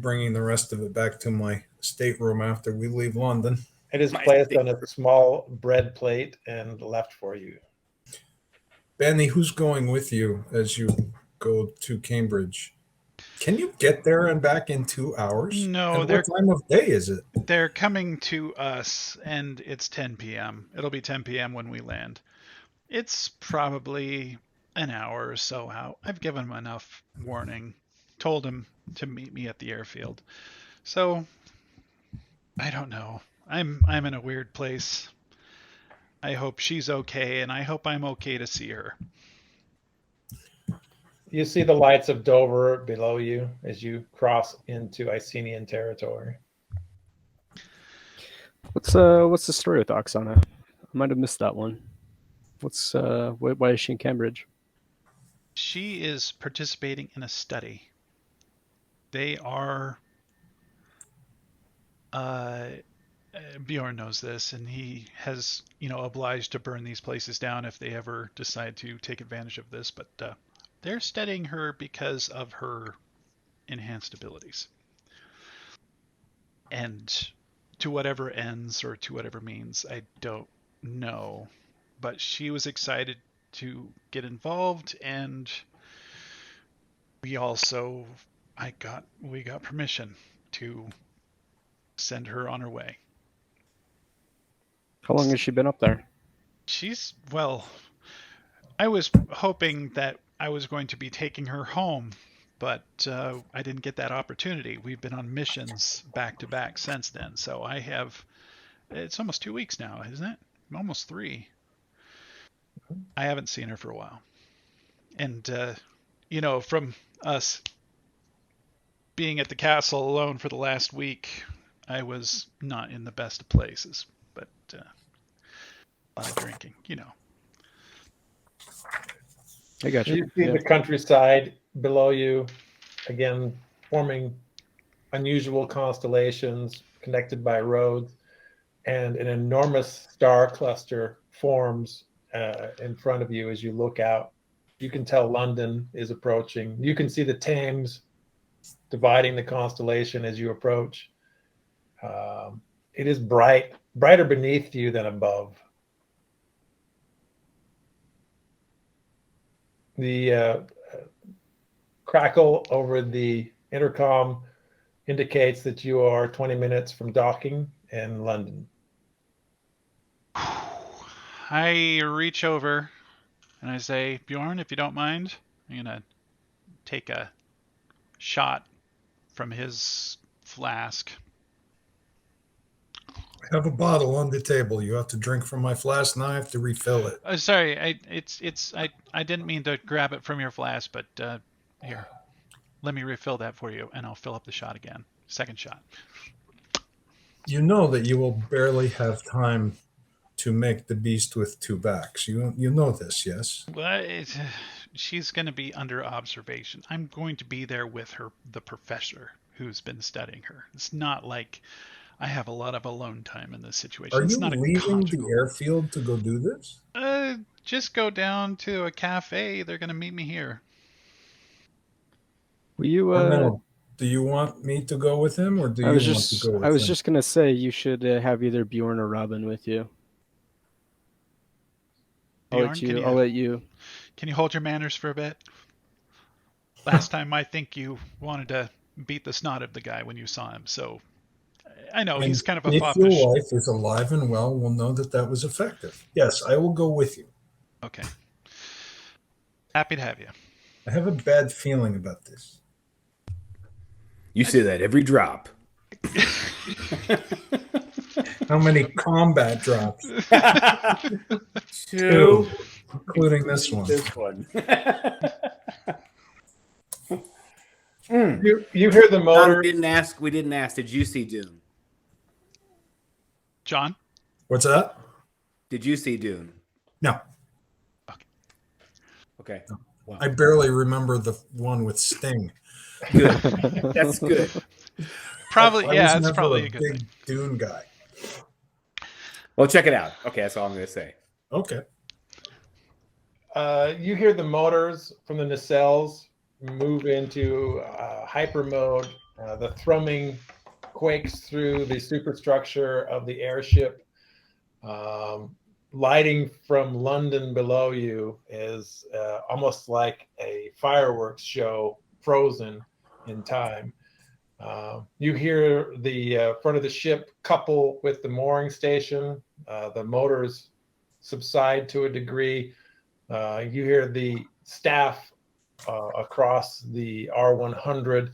bringing the rest of it back to my stateroom after we leave London. It is placed on a small bread plate and left for you. Bani, who's going with you as you go to Cambridge? Can you get there and back in 2 hours? No, and what time of day is it? They're coming to us, and it's 10 p.m. It'll be 10 p.m. when we land. It's probably an hour or so out. I've given him enough warning. Told him to meet me at the airfield. So, I don't know. I'm in a weird place. I hope she's okay, and I hope I'm okay to see her. You see the lights of Dover below you as you cross into Icenian territory. What's the story with Oksana? I might have missed that one. Why is she in Cambridge? She is participating in a study. They are Bjorn knows this, and he has, obliged to burn these places down if they ever decide to take advantage of this, but they're studying her because of her enhanced abilities. And to whatever ends or to whatever means, I don't know. But she was excited to get involved, and we got permission to send her on her way. How long has she been up there? I was hoping that I was going to be taking her home, but I didn't get that opportunity. We've been on missions back to back since then, so it's almost 2 weeks now, isn't it? Almost 3. I haven't seen her for a while. And, from us being at the castle alone for the last week, I was not in the best of places, but a lot of drinking, I got you. You see the countryside below you, again, forming unusual constellations connected by roads, and an enormous star cluster forms in front of you as you look out. You can tell London is approaching. You can see the Thames dividing the constellation as you approach. It is brighter beneath you than above. The crackle over the intercom indicates that you are 20 minutes from docking in London. I reach over and I say, Bjorn, if you don't mind, I'm going to take a shot from his flask. I have a bottle on the table. You have to drink from my flask, and I have to refill it. Sorry, I didn't mean to grab it from your flask, but here, let me refill that for you, and I'll fill up the shot again. Second shot. You know that you will barely have time to make the beast with 2 backs. You know this, yes? Well, she's going to be under observation. I'm going to be there with her, the professor who's been studying her. It's not like I have a lot of alone time in this situation. Are it's you not leaving the airfield to go do this? Just go down to a cafe. They're going to meet me here. Will you? No. Do you want me to go with him, or do you want to go with him? I was just gonna say you should have either Bjorn or Robyn with you. Bjorn, I'll let you. Can you hold your manners for a bit? Last time I think you wanted to beat the snot of the guy when you saw him, so I know he's kind of a foppish. If your wife is alive and well, we'll know that was effective. Yes, I will go with you. Okay. Happy to have you. I have a bad feeling about this. You say that every drop. How many combat drops? 2, including this one. You hear the motor. We didn't ask. Did you see Dune? John? What's that? Did you see Dune? No. Okay. No. Wow. I barely remember the one with Sting. Good. That's good. Probably, yeah, that's probably a good big thing. Dune guy. Well, check it out. Okay, that's all I'm going to say. Okay. You hear the motors from the nacelles move into hyper mode The thrumming quakes through the superstructure of the airship. Lighting from London below you is almost like a fireworks show frozen in time. You hear the front of the ship couple with the mooring station. The motors subside to a degree. You hear the staff across the R100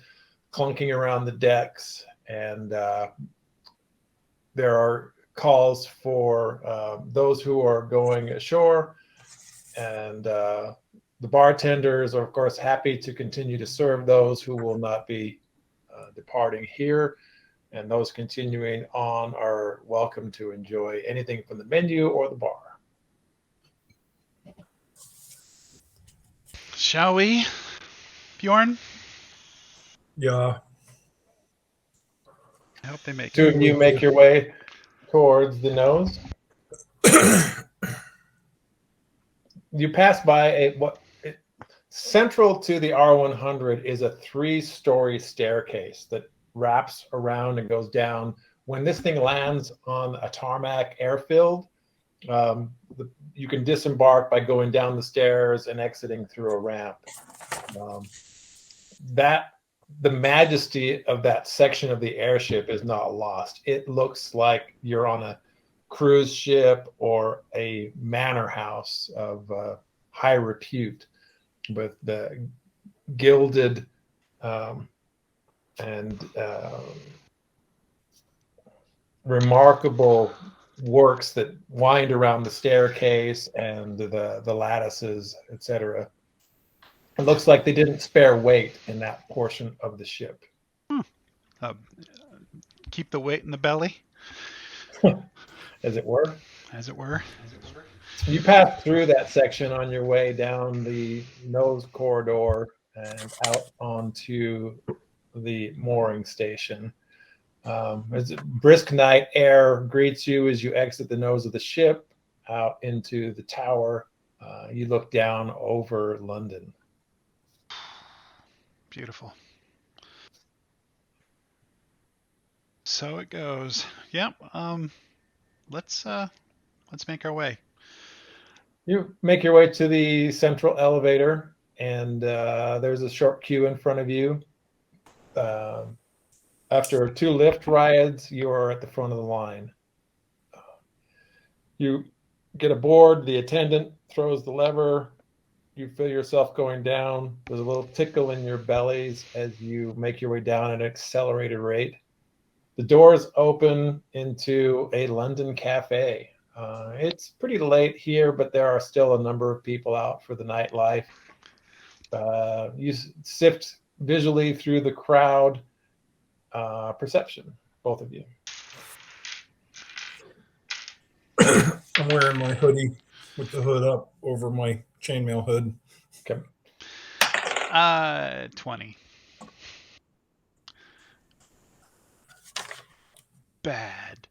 clunking around the decks, and there are calls for those who are going ashore, and the bartenders are, of course, happy to continue to serve those who will not be departing here, and those continuing on are welcome to enjoy anything from the menu or the bar. Shall we, Bjorn? Yeah. I hope they make Two it. of you make your way towards the nose. You pass by central to the R100 is a 3-story staircase that wraps around and goes down. When this thing lands on a tarmac airfield, you can disembark by going down the stairs and exiting through a ramp. The majesty of that section of the airship is not lost. It looks like you're on a cruise ship or a manor house of high repute, with the gilded and remarkable works that wind around the staircase and the lattices, etc. It looks like they didn't spare weight in that portion of the ship. Keep the weight in the belly, As it were. as it were. You pass through that section on your way down the nose corridor and out onto the mooring station. As brisk night air greets you as you exit the nose of the ship out into the tower. You look down over London. Beautiful. So it goes. Yep. Let's make our way. You make your way to the central elevator, and there's a short queue in front of you. After 2 lift rides, you are at the front of the line. You get aboard, the attendant throws the lever, you feel yourself going down. There's a little tickle in your bellies as you make your way down at an accelerated rate. The doors open into a London cafe. It's pretty late here, but there are still a number of people out for the nightlife. You sift visually through the crowd. Perception, both of you. I'm wearing my hoodie with the hood up over my chainmail hood. Okay. 20. Bad.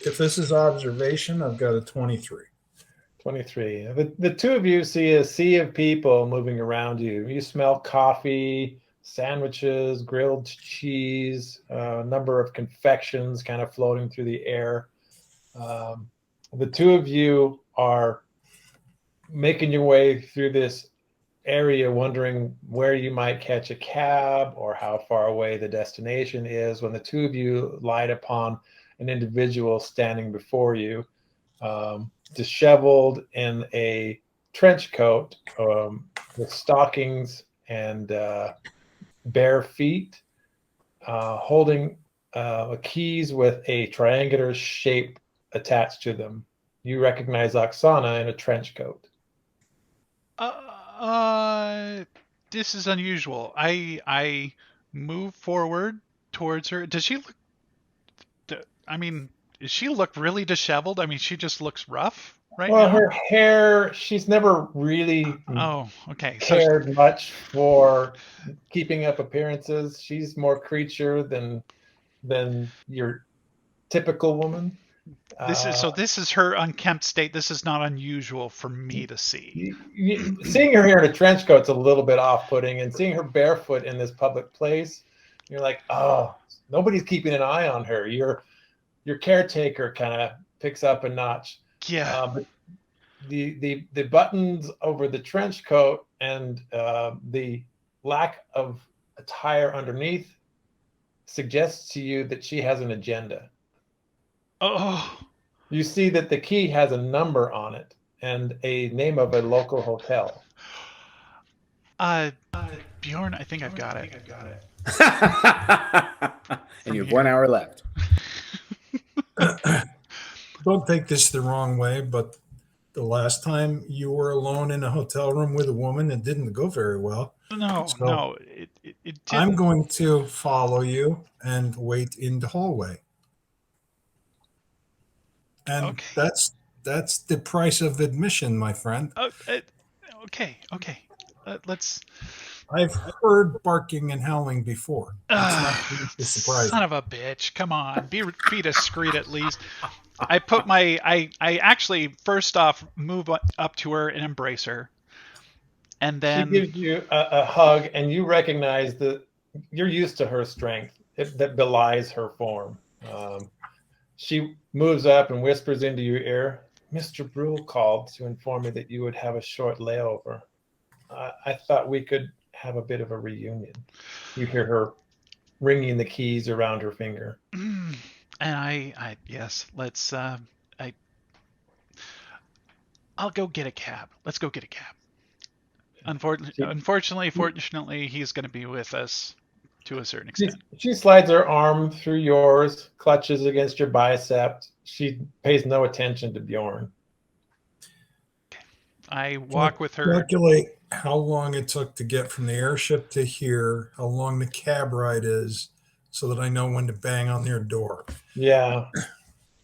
If this is observation, I've got a 23. 23. The two of you see a sea of people moving around you. You smell coffee, sandwiches, grilled cheese, a number of confections kind of floating through the air. The two of you are making your way through this area, wondering where you might catch a cab or how far away the destination is, when the two of you light upon an individual standing before you, disheveled in a trench coat, with stockings and bare feet, holding keys with a triangular shape attached to them. You recognize Oksana in a trench coat. This is unusual. I move forward towards her. Does she look? Does she look really disheveled? I mean, she just looks rough right Well, now. her hair, she's never really Oh, okay. cared much for keeping up appearances. She's more creature than your typical woman. This is her unkempt state. This is not unusual for me to see. Seeing her here in a trench coat's a little bit off-putting, and seeing her barefoot in this public place You're like, oh, nobody's keeping an eye on her. Your caretaker kind of picks up a notch. Yeah. But the buttons over the trench coat and the lack of attire underneath suggests to you that she has an agenda. Oh. You see that the key has a number on it and a name of a local hotel. Bjorn, I think I've got it. And you have 1 hour left. Don't take this the wrong way, but the last time you were alone in a hotel room with a woman, it didn't go very well. No, So no, it didn't. I'm going to follow you and wait in the hallway. And Okay. that's the price of admission, my friend. Okay. Let's. I've heard barking and howling before. It's not going to surprise Son me. of a bitch! Come on, be discreet at least. I put my. I actually first off move up to her and embrace her, and She then gives you a hug, and you recognize that you're used to her strength that belies her form. She moves up and whispers into your ear, Mr. Brule called to inform me that you would have a short layover. I thought we could have a bit of a reunion. You hear her ringing the keys around her finger. and I yes, let's. I'll go get a cab. Let's go get a cab. Fortunately, he's going to be with us to a certain extent. She slides her arm through yours, clutches against your bicep. She pays no attention to Bjorn. I walk with her. Calculate how long it took to get from the airship to here, how long the cab ride is, so that I know when to bang on their door. Yeah.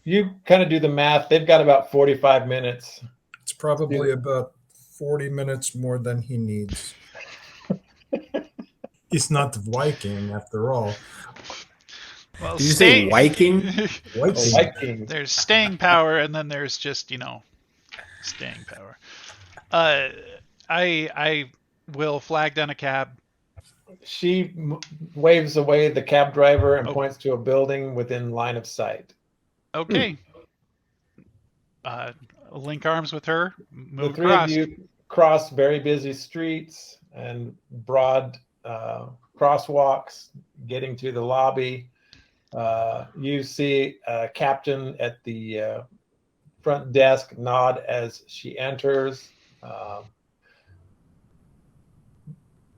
You kind of do the math. They've got about 45 minutes. It's probably about 40 minutes more than he needs. He's not the Viking after all. Well, Did you say Viking? Viking. There's staying power, and then there's just staying power. I will flag down a cab. She waves away the cab driver and points to a building within line of sight. Okay. Link arms with her. Move the three across. of you cross very busy streets and broad crosswalks, getting to the lobby. You see a captain at the front desk nod as she enters.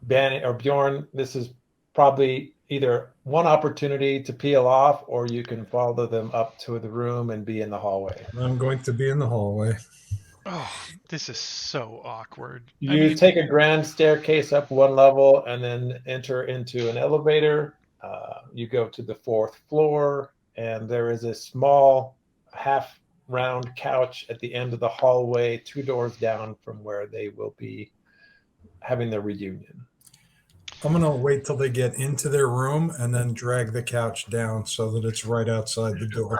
Bani or Bjorn, this is probably either one opportunity to peel off, or you can follow them up to the room and be in the hallway. I'm going to be in the hallway. Oh, this is so awkward. You take a grand staircase up one level and then enter into an elevator. You go to the 4th floor, and there is a small half-round couch at the end of the hallway, 2 doors down from where they will be having their reunion. I'm going to wait till they get into their room and then drag the couch down so that it's right outside the door.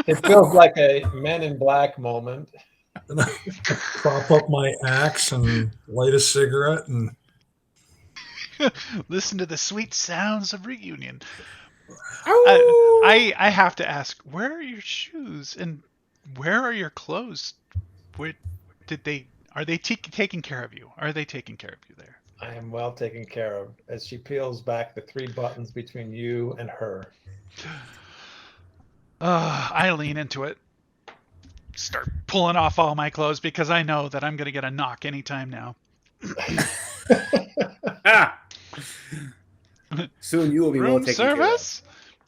It feels like a Men in Black moment. And I prop up my axe and light a cigarette and listen to the sweet sounds of reunion. I have to ask, where are your shoes and where are your clothes? Where are they taking care of you? Are they taking care of you there? I am well taken care of, as she peels back the 3 buttons between you and her. I lean into it. Start pulling off all my clothes because I know that I'm going to get a knock anytime now. Soon you will be well Room taken service?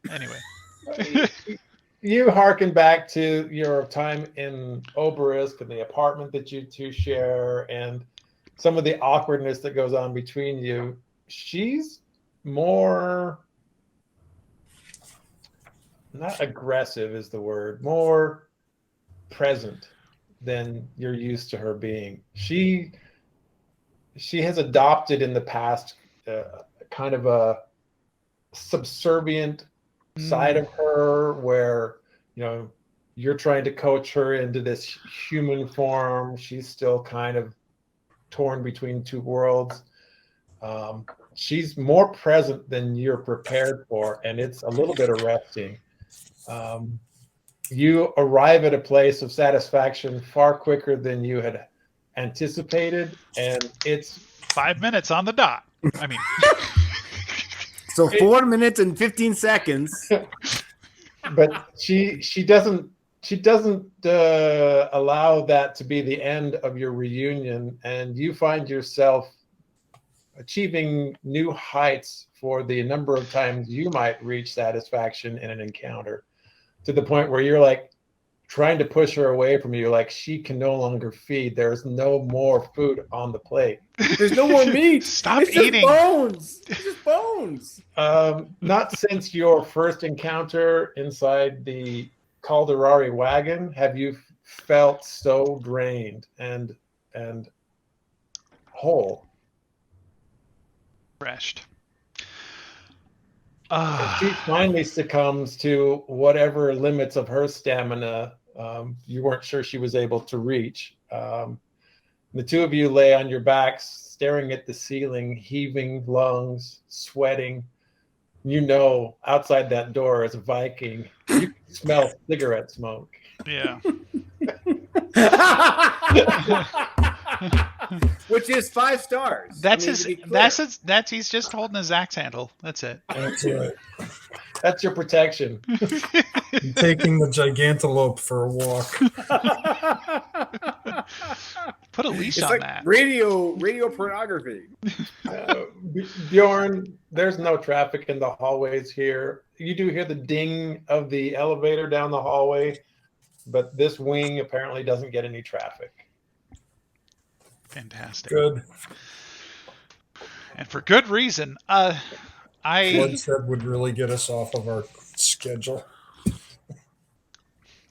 Anyway. You hearken back to your time in Obelisk and the apartment that you two share and some of the awkwardness that goes on between you. She's more, not aggressive is the word, more present than you're used to her being. She has adopted in the past kind of a subservient side of her where, you know, you're trying to coach her into this human form. She's still kind of torn between 2 worlds. She's more present than you're prepared for, and it's a little bit arresting. You arrive at a place of satisfaction far quicker than you had anticipated, and it's 5 minutes on the dot. I mean, So 4 minutes and 15 seconds. but she doesn't allow that to be the end of your reunion, and you find yourself achieving new heights for the number of times you might reach satisfaction in an encounter, to the point where you're like trying to push her away from you, like she can no longer feed. There's no more food on the plate. There's no more meat. Stop It's just eating. bones. It's just bones. Not since your first encounter inside the Calderari wagon have you felt so drained and whole. Refreshed. And she finally succumbs to whatever limits of her stamina you weren't sure she was able to reach. The two of you lay on your backs, staring at the ceiling, heaving lungs, sweating. You know, outside that door is a Viking. You can smell cigarette smoke. Yeah. Which is 5 stars. That's I mean, his. to be clear. That's he's just holding his axe handle. That's it. That's right. That's your protection. I'm taking the gigantelope for a walk. Put a leash It's on like that. radio pornography. Bjorn, there's no traffic in the hallways here. You do hear the ding of the elevator down the hallway, but this wing apparently doesn't get any traffic. Fantastic. Good. And for good reason. I Bloodshed would really get us off of our schedule.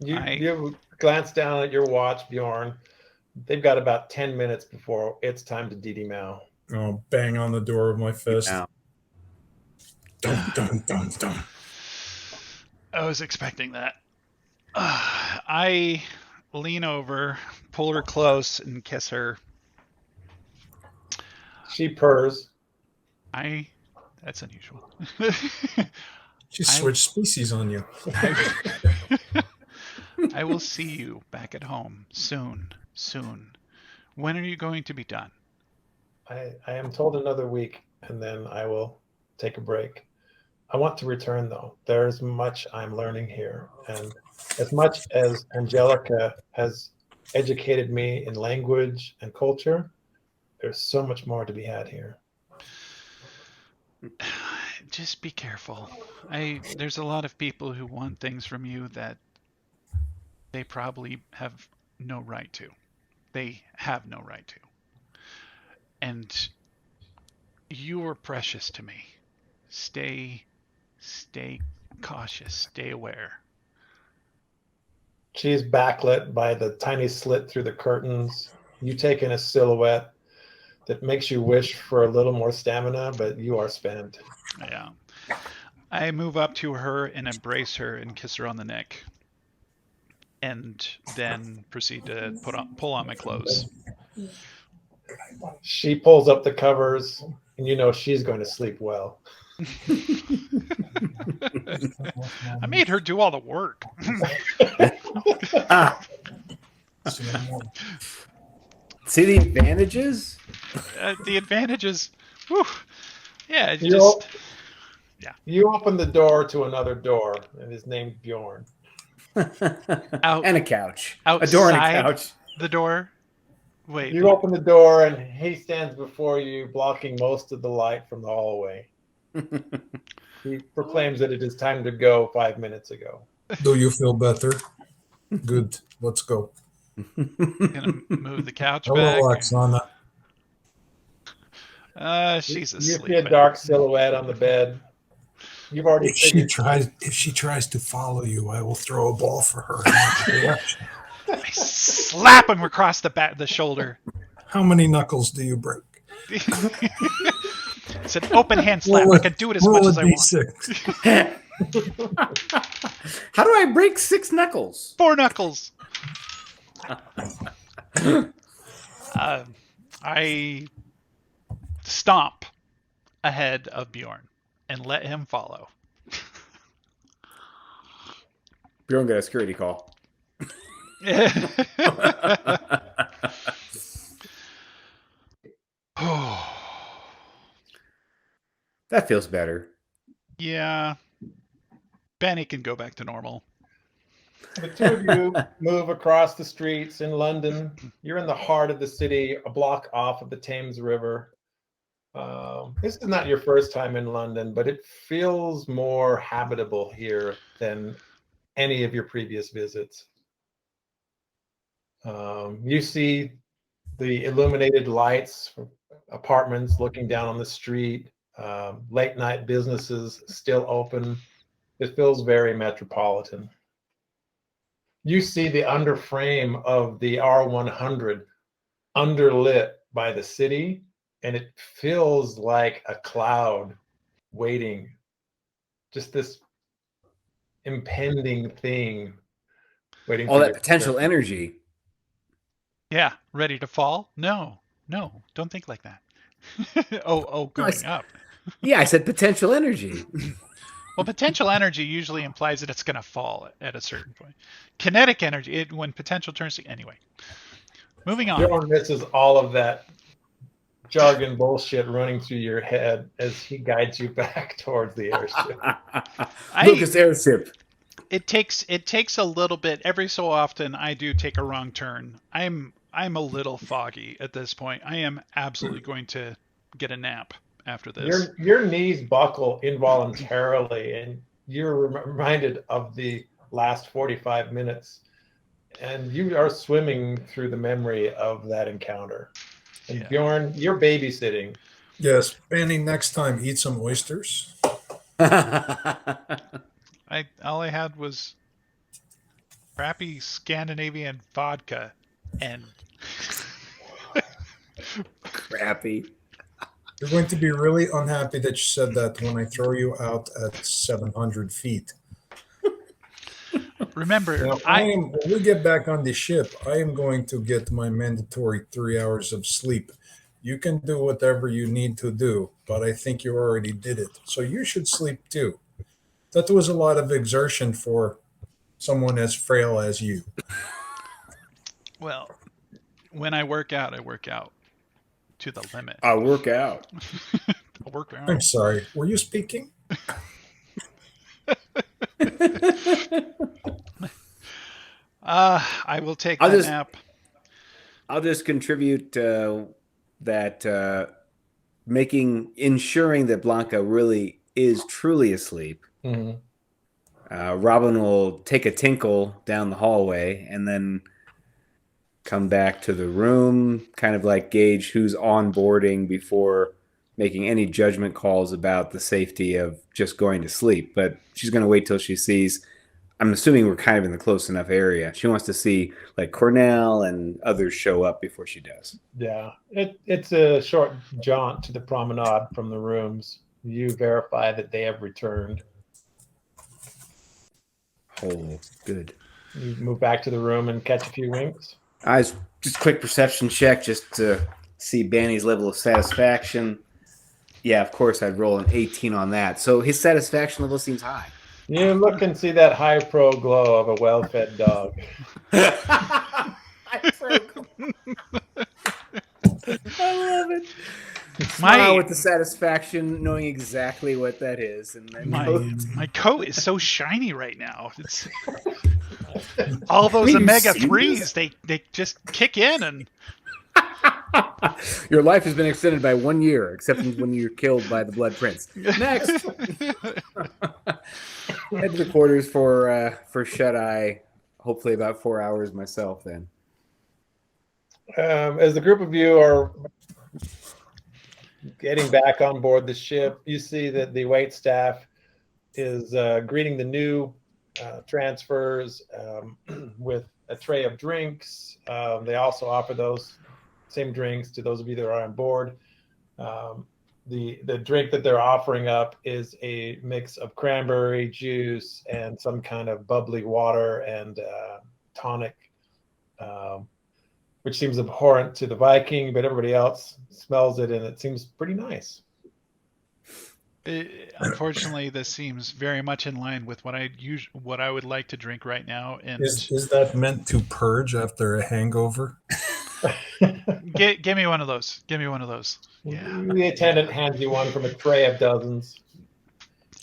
You glance down at your watch, Bjorn. They've got about 10 minutes before it's time to DD Mao. Oh, bang on the door with my fist. Now, Dun, dun, dun, dun. I was expecting that. I lean over, pull her close, and kiss her. She purrs. That's unusual. She switched species on you. I will see you back at home soon. When are you going to be done? I am told another week, and then I will take a break. I want to return, though. There's much I'm learning here. And as much as Angelica has educated me in language and culture, there's so much more to be had here. Just be careful. There's a lot of people who want things from you that they probably have no right to. They have no right to. And you are precious to me. Stay cautious. Stay aware. She's backlit by the tiny slit through the curtains. You take in a silhouette that makes you wish for a little more stamina, but you are spent. Yeah. I move up to her and embrace her and kiss her on the neck. And then proceed to pull on my clothes. She pulls up the covers, and you know she's going to sleep well. I made her do all the work. see the advantages? The advantages, whew, yeah, it You just You open the door to another door, and his name's Bjorn. out And a couch. outside A door and a couch. the door. Wait, You open the door, and he stands before you, blocking most of the light from the hallway. He proclaims that it is time to go 5 minutes ago. Do you feel better? Good. Let's go. gonna move the couch Hello, back. Oksana. She's You asleep. see a dark silhouette on the bed. You've already If she tries to follow you, I will throw a ball for her. in that direction. I slap him across the shoulder. How many knuckles do you break? It's an open hand slap. I can do it as much Roll a as I want. D6. How do I break 6 knuckles? 4 knuckles. I stomp ahead of Bjorn and let him follow. Bjorn got a security call. That feels better. Yeah. Bani can go back to normal. The two of you move across the streets in London. You're in the heart of the city, a block off of the Thames River. This is not your first time in London, but it feels more habitable here than any of your previous visits. You see the illuminated lights from apartments looking down on the street, late night businesses still open. It feels very metropolitan. You see the underframe of the R100 underlit by the city, and it feels like a cloud waiting, just this impending thing waiting All for that your potential turn. energy. Yeah, ready to fall? No, don't think like that. Going up. Yeah, I said potential energy. Well, potential energy usually implies that it's going to fall at a certain point. Kinetic energy, when potential turns to... Anyway, moving on. Bjorn misses all of that jargon bullshit running through your head as he guides you back towards the airship. Lucas airship. It takes a little bit. Every so often, I do take a wrong turn. I'm a little foggy at this point. I am absolutely going to get a nap after this. Your knees buckle involuntarily, and you're reminded of the last 45 minutes, and you are swimming through the memory of that encounter. And Yeah. Bjorn, you're babysitting. Yes, Benny, next time eat some oysters. All I had was crappy Scandinavian vodka and Crappy. You're going to be really unhappy that you said that when I throw you out at 700 feet. remember, Now, when we get back on the ship, I am going to get my mandatory 3 hours of sleep. You can do whatever you need to do, but I think you already did it. So you should sleep too. That was a lot of exertion for someone as frail as you. well, when I work out to the limit. I'll work out. I'll work out. I'm sorry. Were you speaking? I will take that nap. I'll just contribute that ensuring that Blanca really is truly asleep. Mm-hmm. Robyn will take a tinkle down the hallway and then come back to the room, kind of like gauge who's onboarding before making any judgment calls about the safety of just going to sleep. But she's going to wait till she sees, I'm assuming we're kind of in the close enough area. She wants to see like Cornell and others show up before she does. Yeah, it's a short jaunt to the promenade from the rooms. You verify that they have returned. Oh, good. You move back to the room and catch a few winks. Just a quick perception check just to see Bani's level of satisfaction. Yeah, of course, I'd roll an 18 on that. So his satisfaction level seems high. You look and see that high pro glow of a well-fed dog. I love it. Smile with the satisfaction, knowing exactly what that is, and then my coat is so shiny right now. It's all those Have you omega seen 3s. They just kick in, and your life has been extended by 1 year, except when you're killed by the Blood Prince. Next, head to the quarters for shut eye. Hopefully, about 4 hours myself. Then, as the group of you are getting back on board the ship, you see that the wait staff is greeting the new transfers with a tray of drinks. They also offer those same drinks to those of you that are on board. The drink that they're offering up is a mix of cranberry juice and some kind of bubbly water and tonic, which seems abhorrent to the Viking, but everybody else smells it and it seems pretty nice. Unfortunately, this seems very much in line with what I would like to drink right now. And Is that meant to purge after a hangover? give me one of those. Give me one of those. Yeah. The attendant hands you one from a tray of dozens.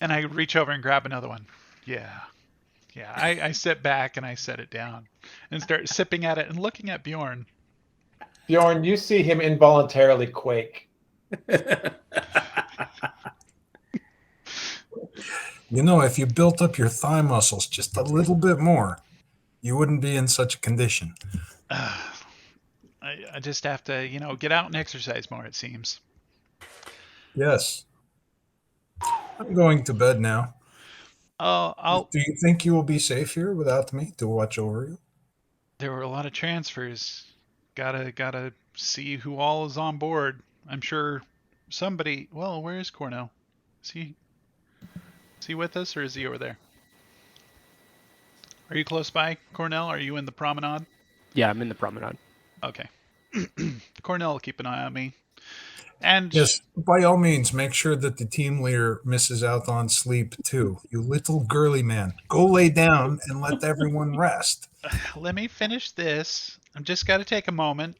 And I reach over and grab another one. Yeah. Yeah. I sit back and I set it down and start sipping at it and looking at Bjorn. Bjorn, you see him involuntarily quake. You know, if you built up your thigh muscles just a little bit more, you wouldn't be in such a condition. I just have to, get out and exercise more, it seems. Yes. I'm going to bed now. Oh, Do you think you will be safe here without me to watch over you? there were a lot of transfers. Gotta see who all is on board. I'm sure somebody. Well, where is Cornell? Is he with us, or is he over there? Are you close by, Cornell? Are you in the promenade? Yeah, I'm in the promenade. Okay. Cornell will keep an eye on me. And Yes, by all means, make sure that the team leader misses out on sleep too. You little girly man. Go lay down and let everyone rest. let me finish this. I'm just got to take a moment.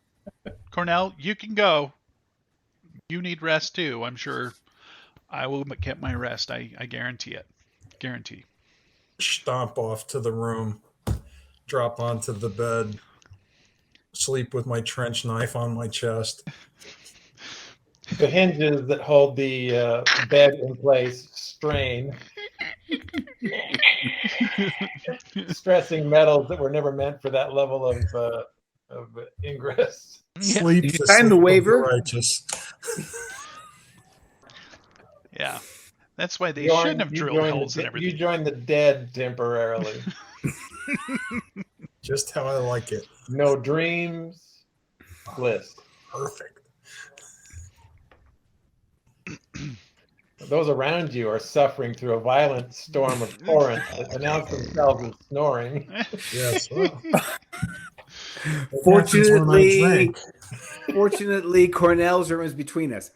Cornell, you can go. You need rest too. I'm sure I will get my rest. I guarantee it. Guarantee. Stomp off to the room, drop onto the bed, sleep with my trench knife on my chest. The hinges that hold the bed in place strain, stressing metals that were never meant for that level of ingress. Sleep. Did you the sign the sleep of waiver? Righteous. Yeah. That's why they Bjorn, shouldn't have you drilled joined holes in You everything. joined the dead temporarily. Just how I like it. No dreams, bliss. Perfect. Those around you are suffering through a violent storm of torrents that announce themselves as snoring. Yes. Well, Fortunately, Cornell's room is between us.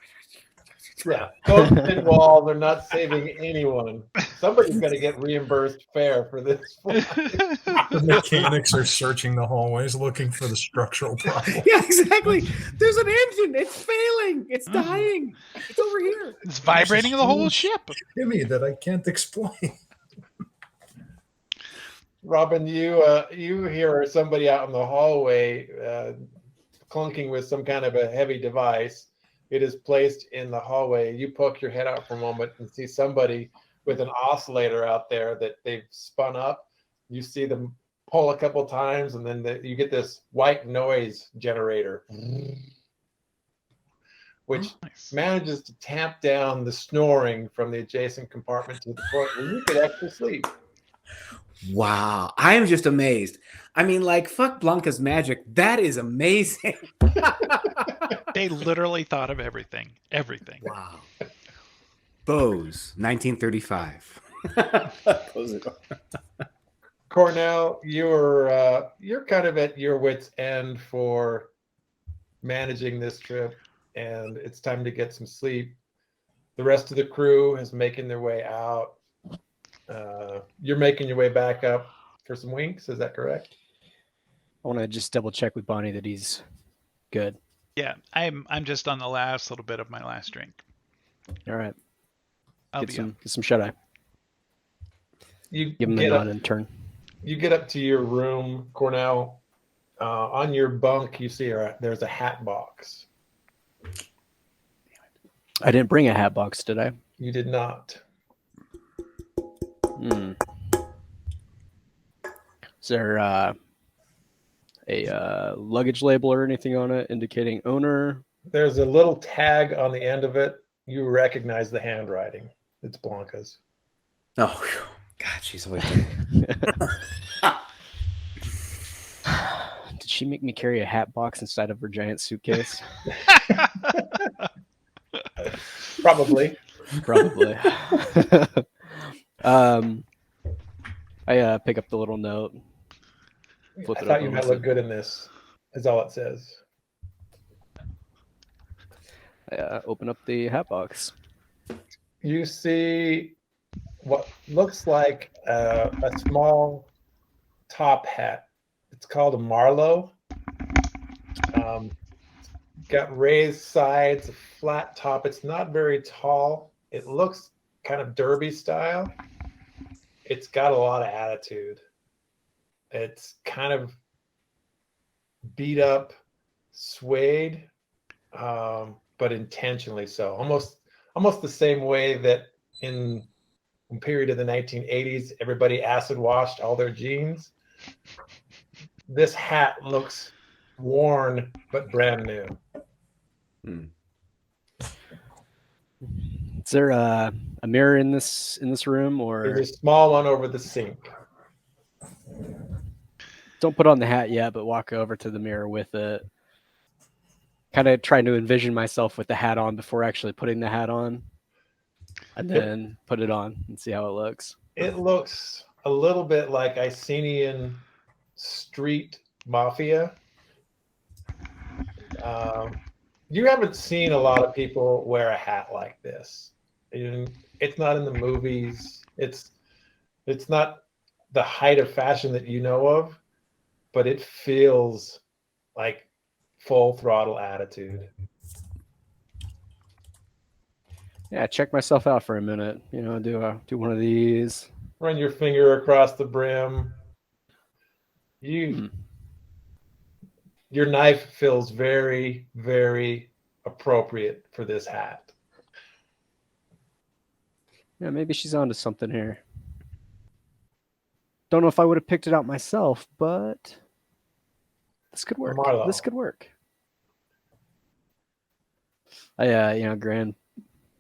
Yeah, those thin walls are not saving anyone. Somebody's going to get reimbursed fair for this. the mechanics are searching the hallways looking for the structural problem. Yeah, exactly. There's an engine. It's failing. It's dying. It's over here. It's vibrating the whole ship. Shimmy that I can't explain. Robyn, you hear somebody out in the hallway clunking with some kind of a heavy device. It is placed in the hallway. You poke your head out for a moment and see somebody with an oscillator out there that they've spun up. You see them pull a couple times, and then you get this white noise generator, which manages to tamp down the snoring from the adjacent compartment to the point where you could actually sleep. Wow. I am just amazed. I mean, like, fuck Blanca's magic. That is amazing. They literally thought of everything. Everything. Wow. Bose, 1935. Cornell, you're kind of at your wit's end for managing this trip, and it's time to get some sleep. The rest of the crew is making their way out. You're making your way back up for some winks. Is that correct? I want to just double check with Bonnie that he's good. Yeah, I'm just on the last little bit of my last drink. All right. I'll Get be some shut eye. You Give him a nod and turn. You get up to your room, Cornell. On your bunk, you see there's a hat box. I didn't bring a hat box, did I? You did not. Hmm. Is there a luggage label or anything on it indicating owner? There's a little tag on the end of it. You recognize the handwriting. It's Blanca's. Oh, God, she's always there. Did she make me carry a hat box inside of her giant suitcase? Probably. Probably. I pick up the little note. Flip I it thought over you and might listen. look good in this, is all it says. I open up the hat box. You see what looks like a small top hat. It's called a Marlowe. Got raised sides, a flat top. It's not very tall. It looks kind of derby style. It's got a lot of attitude. It's kind of beat up, suede, but intentionally so. Almost the same way that in period of the 1980s, everybody acid washed all their jeans. This hat looks worn but brand new. Is there a mirror in this room, or There's a small one over the sink. don't put on the hat yet, but walk over to the mirror with it. Kind of trying to envision myself with the hat on before actually putting the hat on, and then put it on and see how it looks. It looks a little bit like Icenian street mafia. You haven't seen a lot of people wear a hat like this. It's not in the movies. It's not the height of fashion that you know of, but it feels like full throttle attitude. Yeah, check myself out for a minute. You know, do one of these. Run your finger across the brim. Your knife feels very, very appropriate for this hat. Yeah, maybe she's onto something here. Don't know if I would have picked it out myself, but this could work. Marlo. This could work. I Gran,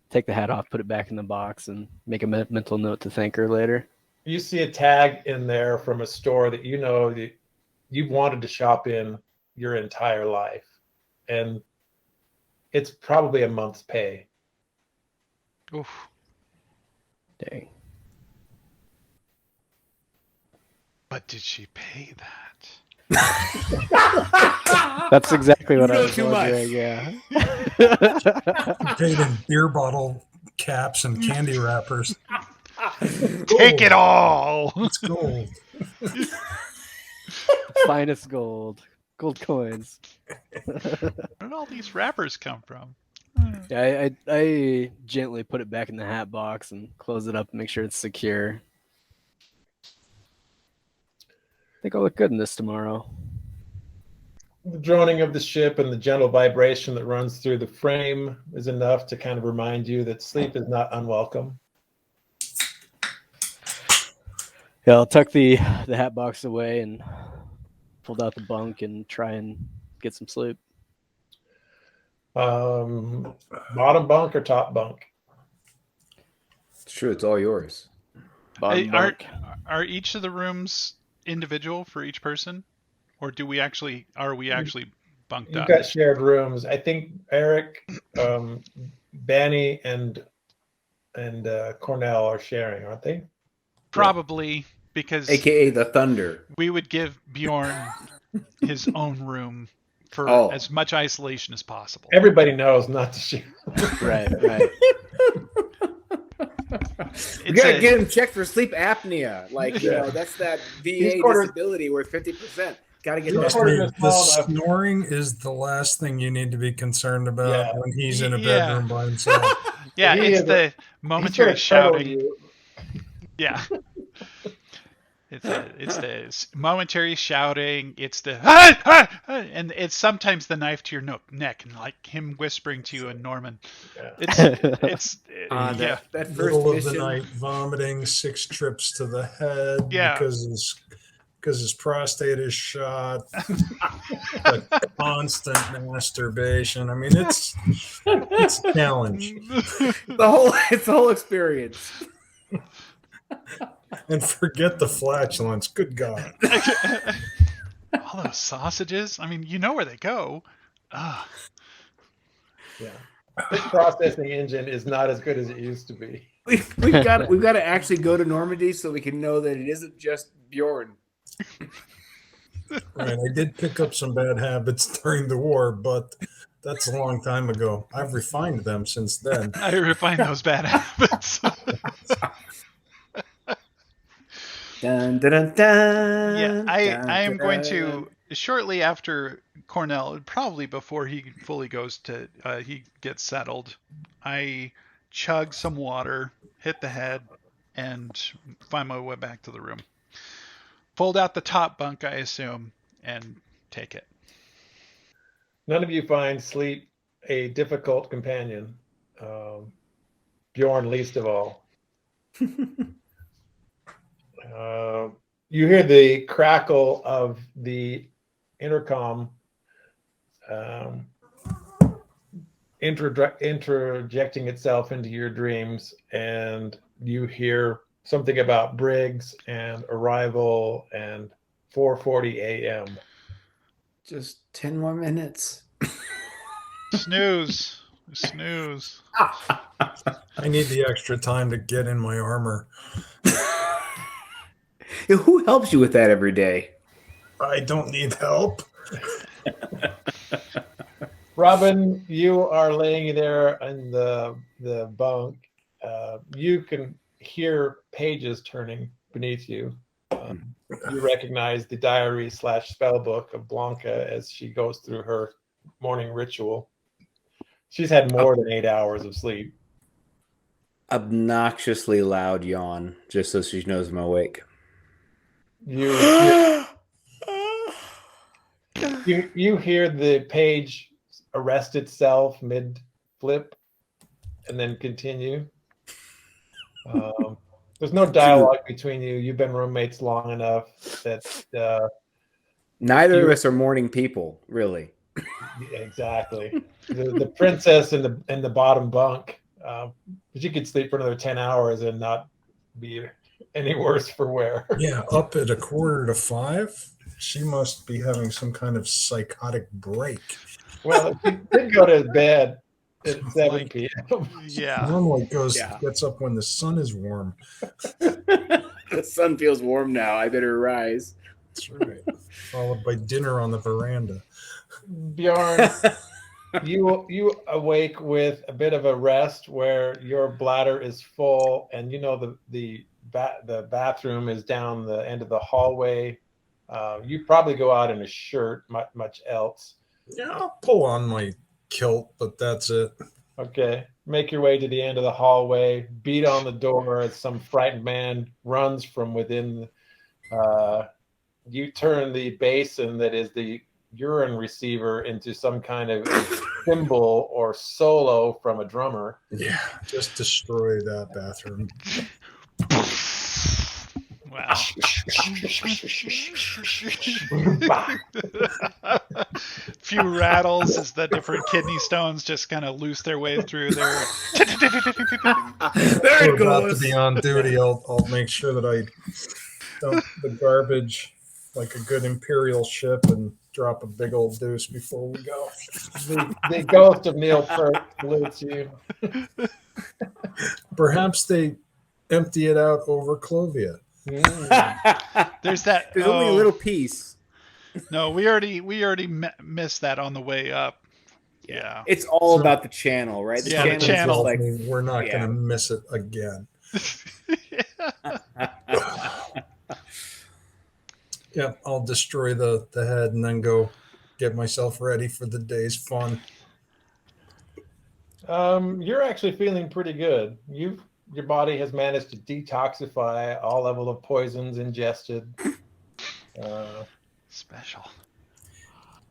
take the hat off, put it back in the box, and make a mental note to thank her later. You see a tag in there from a store that you know that you've wanted to shop in your entire life, and it's probably a month's pay. Oof. Dang. But did she pay that? That's exactly what I was too much. wondering. Yeah. Paid in beer bottle caps and candy wrappers. Take it all. It's gold. Finest gold coins. Where did all these wrappers come from? Yeah, I gently put it back in the hat box and close it up and make sure it's secure. I think I'll look good in this tomorrow. The droning of the ship and the gentle vibration that runs through the frame is enough to kind of remind you that sleep is not unwelcome. Yeah, I'll tuck the hat box away and pull out the bunk and try and get some sleep. Bottom bunk or top bunk? It's true. It's all yours. Bottom bunk. Are each of the rooms individual for each person, or are we actually bunked You've up? got shared rooms. I think Eric, Bani, and Cornell are sharing, aren't they? Probably, because AKA the Thunder. we would give Bjorn his own room for as much isolation as possible. Everybody knows not to share. Right. You gotta get him checked for sleep apnea. Like, you know, that's that VA disability worth 50%. Gotta get Trust that. me, Recording is the small enough. snoring is the last thing you need to be concerned about Yeah. when he's in a Yeah. bedroom by himself. Yeah, He it's is the momentary He's gonna cuddle shouting. you. Yeah. It's the momentary shouting. It's the and it's sometimes the knife to your neck, and like him whispering to you and Norman. Yeah. It's yeah. That first Middle of mission. the night, vomiting, 6 trips to the head Yeah. because his prostate is shot. The constant masturbation. I mean, it's a challenge. It's the whole experience. And forget the flatulence. Good God. All those sausages. I mean, you know where they go. Ah. Yeah. This processing engine is not as good as it used to be. We've got to actually go to Normandy so we can know that it isn't just Bjorn. Right. I did pick up some bad habits during the war, but That's a long time ago. I've refined them since then. I refine those bad habits. Dun, dun, dun, dun, Yeah, I am dun, going dun. to shortly after Cornell, probably before he fully goes to he gets settled. I chug some water, hit the head, and find my way back to the room. Fold out the top bunk, I assume, and take it. None of you find sleep a difficult companion. Bjorn least of all. You hear the crackle of the intercom interjecting itself into your dreams, and you hear something about Briggs and arrival and 4:40 a.m. Just 10 more minutes. Snooze. Snooze. I need the extra time to get in my armor. Who helps you with that every day? I don't need help. Robyn, you are laying there in the bunk. You can hear pages turning beneath you. You recognize the diary / spell book of Blanca as she goes through her morning ritual. She's had more than 8 hours of sleep. Obnoxiously loud yawn, just so she knows I'm awake. You hear the page arrest itself mid flip and then continue. There's no dialogue between you. You've been roommates long enough that Neither of us are morning people, really. exactly. The princess in the bottom bunk, but she could sleep for another 10 hours and not be any worse for wear. Yeah, up at 4:45. She must be having some kind of psychotic break. Well, she did go to bed at 7 p.m. Yeah. Normally Yeah. gets up when the sun is warm. The sun feels warm now. I better rise. That's right. Followed by dinner on the veranda. Bjorn, you awake with a bit of a rest where your bladder is full, and you know the bathroom is down the end of the hallway. You probably go out in a shirt, much else. Yeah, I'll pull on my kilt, but that's it. Okay, make your way to the end of the hallway, beat on the door as some frightened man runs from within. You turn the basin that is the urine receiver into some kind of cymbal or solo from a drummer. Yeah, just destroy that bathroom. Wow. Few rattles as the different kidney stones just kind of loose their way through there. There We're it about to goes. be on duty. I'll make sure that I dump the garbage like a good imperial ship and drop a big old deuce before we go. The ghost of Neil Peart salutes you. Perhaps they empty it out over Clovia. There's that. There's only a little piece. No, we already missed that on the way up. Yeah. It's all about the channel, right? Yeah, the is just channel. like We're not yeah. going to miss it again. Yeah, I'll destroy the head and then go get myself ready for the day's fun. You're actually feeling pretty good. Your body has managed to detoxify all level of poisons ingested. Special.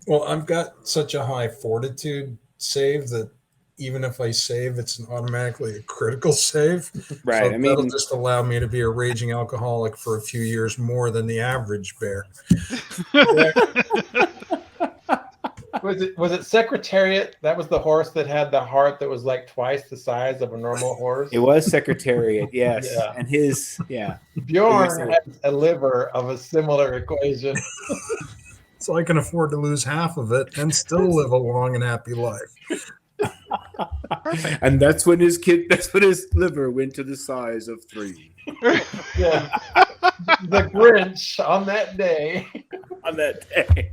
Well, I've got such a high fortitude save that even if I save, it's automatically a critical save. right. So I mean, that'll just allow me to be a raging alcoholic for a few years more than the average bear. Was it Secretariat? That was the horse that had the heart that was like twice the size of a normal horse. it was Secretariat, yes, Yeah. and his Bjorn has a liver of a similar equation. So I can afford to lose half of it and still live a long and happy life. Perfect. And that's when his liver went to the size of 3 Yeah. The Grinch on that day. on that day.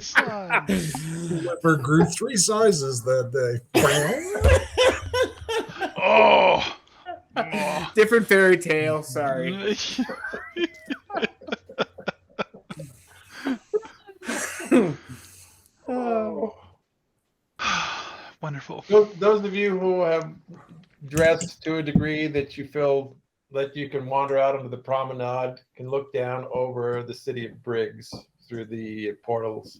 Whoever grew 3 sizes that day. Oh. Oh. Different fairy tale. Sorry. Oh. Wonderful. Those of you who have dressed to a degree that you feel that you can wander out onto the promenade can look down over the city of Briggs through the portals.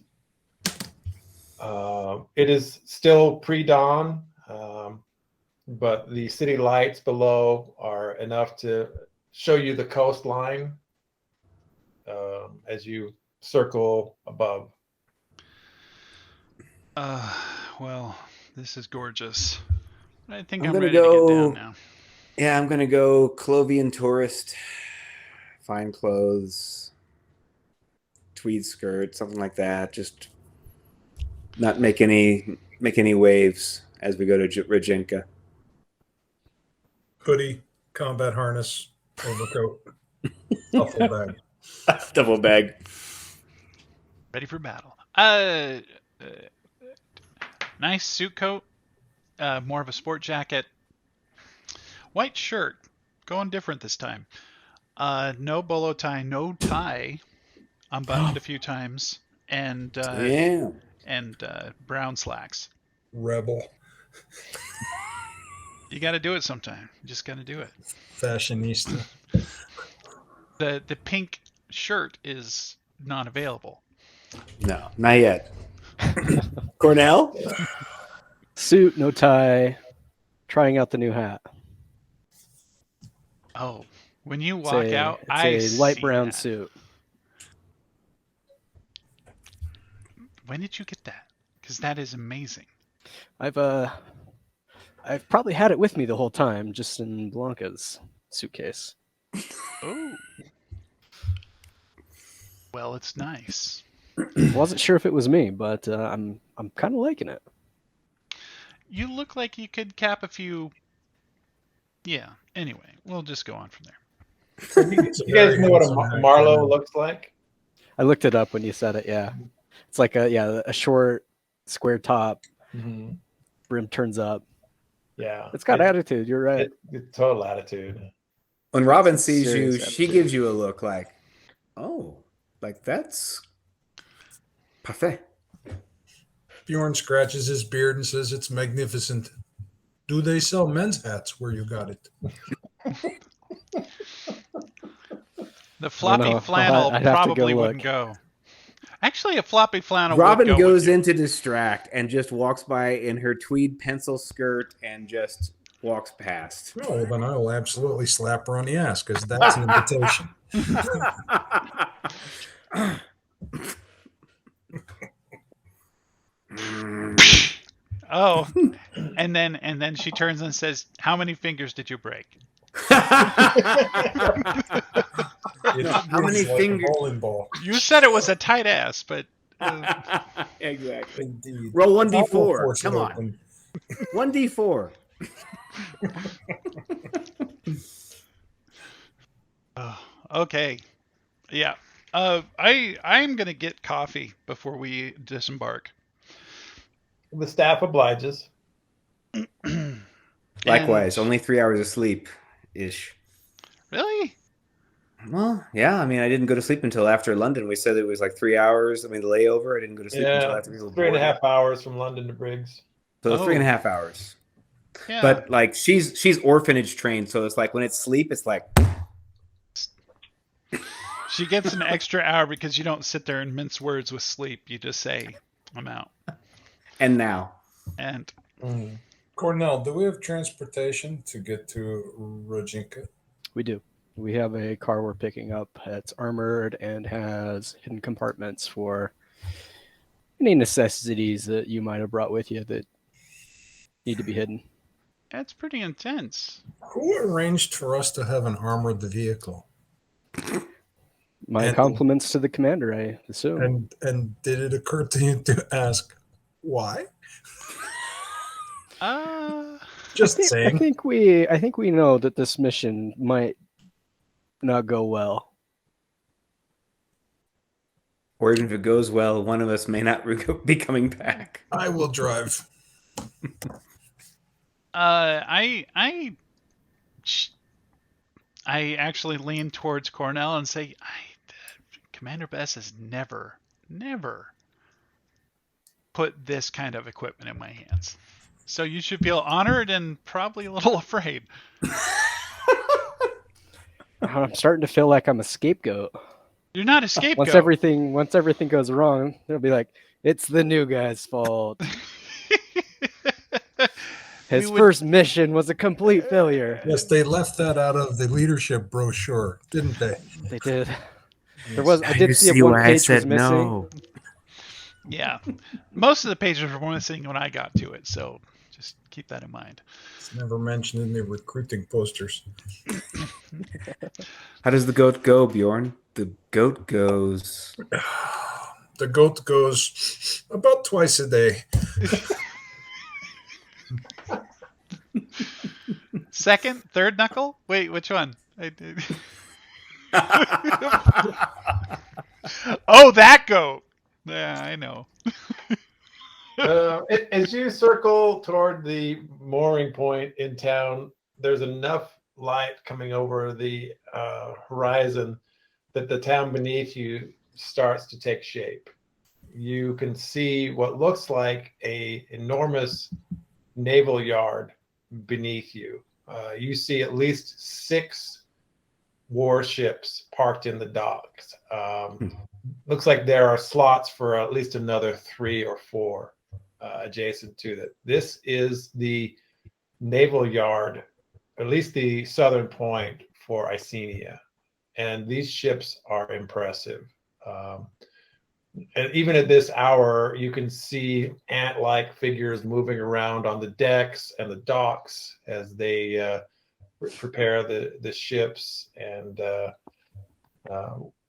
It is still pre-dawn, but the city lights below are enough to show you the coastline as you circle above. Well, this is gorgeous. I think I'm I'm gonna ready to go- get down now. Yeah, I'm gonna go Clovian tourist, fine clothes, tweed skirt, something like that. Just not make any waves as we go to Rajinka. Hoodie, combat harness, overcoat, duffel bag. Double bag. Ready for battle. Nice suit coat. More of a sport jacket. White shirt. Going different this time. No bolo tie, no tie. Unbuttoned a few times. And Yeah. brown slacks. Rebel, You got to do it sometime. You just got to do it. fashionista. The pink shirt is not available. No, not yet. Cornell? Suit, no tie. Trying out the new hat. Oh, when you It's walk a, out, it's I a light see brown that. suit. When did you get that? Because that is amazing. I've probably had it with me the whole time, just in Blanca's suitcase. Oh. Well, it's nice. Wasn't sure if it was me, but I'm kind of liking it. You look like you could cap a few. Yeah. Anyway, we'll just go on from there. You guys know what a Marlowe looks like? I looked it up when you said it. Yeah, it's like a short, square top, brim turns up. Yeah. It's got attitude. You're right. It's total attitude. When Robyn sees you, Serious she attitude. gives you a look like, oh, like that's parfait. Bjorn scratches his beard and says, "It's magnificent. Do they sell men's hats where you got it?" The floppy know. flannel I'd have to go probably look. wouldn't go. Actually, a floppy flannel would Robyn go goes with you. in to distract and just walks by in her tweed pencil skirt and just walks past. No, well, then I will absolutely slap her on the ass because that's an invitation. Oh, and then she turns and says, "How many fingers did you break?" How many fingers? Bowling ball. You said it was a tight ass, but Exactly. Indeed. Roll I will 1d4. force it Come on. open. 1d4. okay, yeah. I'm gonna get coffee before we disembark. The staff obliges. Likewise, And- only 3 hours of sleep ish. Really? Well, yeah. I mean, I didn't go to sleep until after London. We said it was like 3 hours. I mean, the layover. I didn't go to sleep until Yeah, after we were 3.5 hours from London to Briggs. So Oh. 3.5 hours. Yeah. But like she's orphanage trained, so it's like when it's sleep, it's like She gets an extra hour because you don't sit there and mince words with sleep. You just say, "I'm out." and now. And Cornell, do we have transportation to get to Rajinka? We do. We have a car we're picking up. It's armored and has hidden compartments for any necessities that you might have brought with you that need to be hidden. that's pretty intense. Who arranged for us to have an armored vehicle? My And- compliments to the commander, I assume. And did it occur to you to ask why? Just I saying. think we know that this mission might not go well. Or even if it goes well, one of us may not be coming back. I will drive. I actually lean towards Cornell and say, Commander Bess has never put this kind of equipment in my hands. So you should feel honored and probably a little afraid. I'm starting to feel like I'm a scapegoat. You're not a scapegoat. Once everything goes wrong, they'll be like, it's the new guy's fault. His first mission was a complete failure. Yes, they left that out of the leadership brochure, didn't they? They did. I did see one page was missing. No. Yeah. Most of the pages were missing when I got to it, so just keep that in mind. It's never mentioned in the recruiting posters. How does the goat go, Bjorn? The goat goes. The goat goes about twice a day. Second, third knuckle? Wait, which one? Oh, that goat. Yeah, I know. As you circle toward the mooring point in town, there's enough light coming over the horizon that the town beneath you starts to take shape. You can see what looks like a enormous naval yard beneath you. You see at least 6 warships parked in the docks. Looks like there are slots for at least another 3 or 4 adjacent to that. This is the naval yard, at least the southern point for Icenia. And these ships are impressive. And even at this hour, you can see ant-like figures moving around on the decks and the docks as they prepare the ships and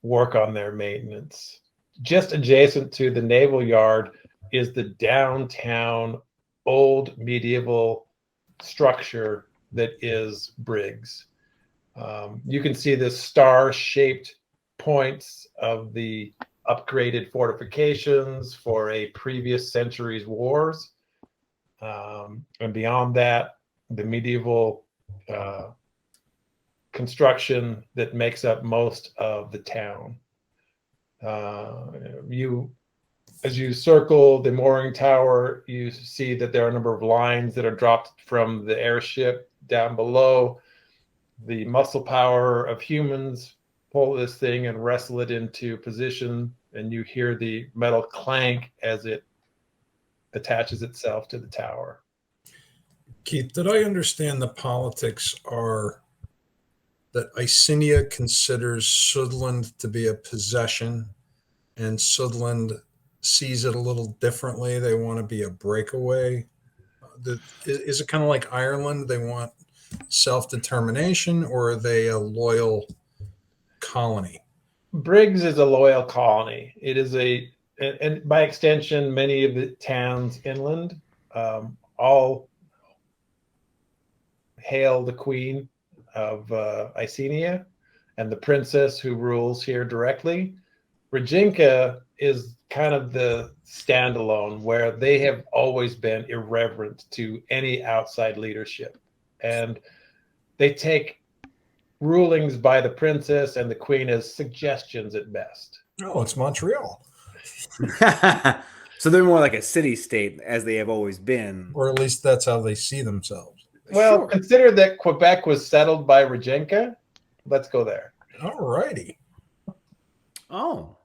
work on their maintenance. Just adjacent to the naval yard is the downtown old medieval structure that is Briggs. You can see the star-shaped points of the upgraded fortifications for a previous century's wars. And beyond that, the medieval construction that makes up most of the town. As you circle the mooring tower, you see that there are a number of lines that are dropped from the airship down below. The muscle power of humans pull this thing and wrestle it into position, and you hear the metal clank as it attaches itself to the tower. Keith, did I understand the politics are that Icenia considers Sudland to be a possession, and Sudland sees it a little differently? They want to be a breakaway. Is it kind of like Ireland? They want self-determination, or are they a loyal colony? Briggs is a loyal colony. It is and by extension, many of the towns inland all hail the queen of Icenia and the princess who rules here directly. Rajinka is kind of the standalone, where they have always been irreverent to any outside leadership. And they take rulings by the princess and the queen as suggestions at best. Oh, it's Montreal. So they're more like a city-state, as they have always been. Or at least that's how they see themselves. Well, Sure. consider that Quebec was settled by Rajinka. Let's go there. All righty. Oh,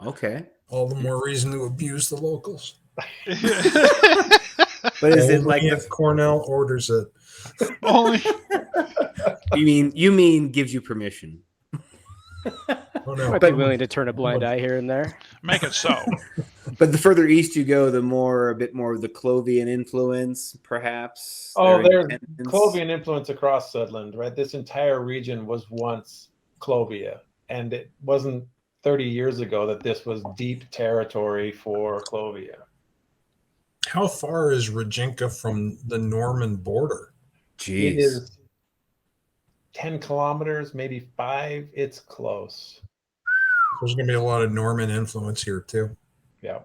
okay. All the more reason to abuse the locals. But is it Only like if Cornell orders it? Only you mean gives you permission? Oh, no. Might be willing to turn a blind eye here and there. make it so. But the further east you go, a bit more of the Clovian influence, perhaps. Oh, their there's independence. Clovian influence across Sudland, right? This entire region was once Clovia, and it wasn't 30 years ago that this was deep territory for Clovia. How far is Rajinka from the Norman border? Jeez. It is 10 kilometers, maybe 5. It's close. There's going to be a lot of Norman influence here too. Yeah.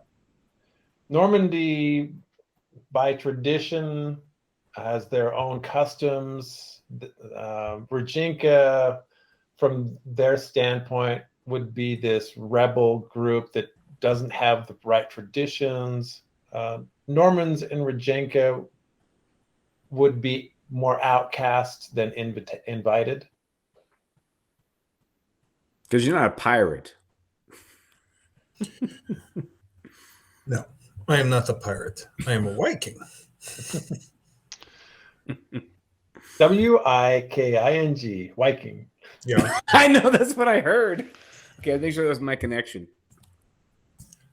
Normandy, by tradition, has their own customs. Virginka, from their standpoint, would be this rebel group that doesn't have the right traditions. Normans in Virginka would be more outcast than invited. Because you're not a pirate. No, I am not the pirate. I am a Viking. Wiking, Viking. Yeah, I know, that's what I heard. Okay, I think sure that was my connection.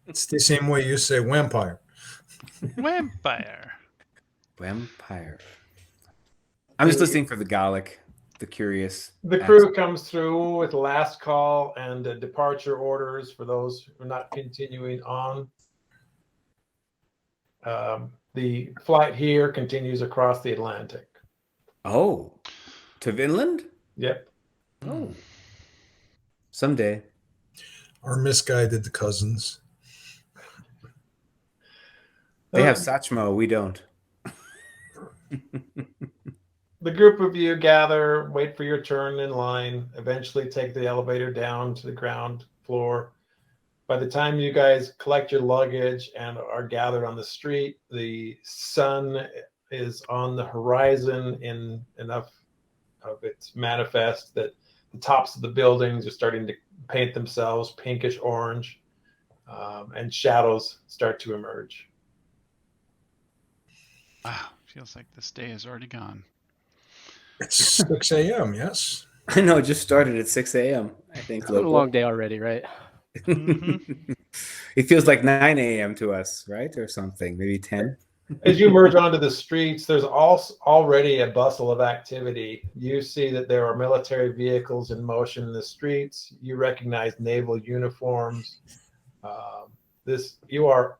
it's the same way you say vampire. Vampire. Vampire. I'm just listening for the Gallic, the curious. The crew comes through with last call and departure orders for those who are not continuing on. The flight here continues across the Atlantic. Oh, to Vinland? Yep. Oh, someday. Our misguided cousins. They have Satchmo, we don't. The group of you gather, wait for your turn in line, eventually take the elevator down to the ground floor. By the time you guys collect your luggage and are gathered on the street, the sun is on the horizon in enough of its manifest that the tops of the buildings are starting to paint themselves pinkish orange, and shadows start to emerge. Wow, feels like this day is already gone. It's 6 a.m., yes? I know, it just started at 6 a.m., I think. It's been a long day already, right? It feels like 9 a.m. to us, right? Or something, maybe 10. As you merge onto the streets, there's already a bustle of activity. You see that there are military vehicles in motion in the streets. You recognize naval uniforms. You are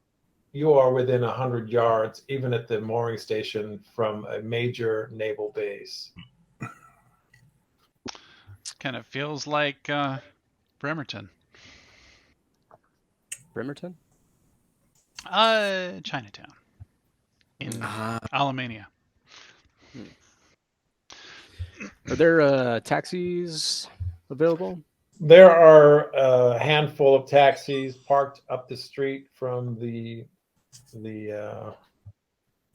within 100 yards, even at the mooring station, from a major naval base. Kind of feels like Bremerton. Bremerton? Chinatown. In Alemania. Are there taxis available? There are a handful of taxis parked up the street from the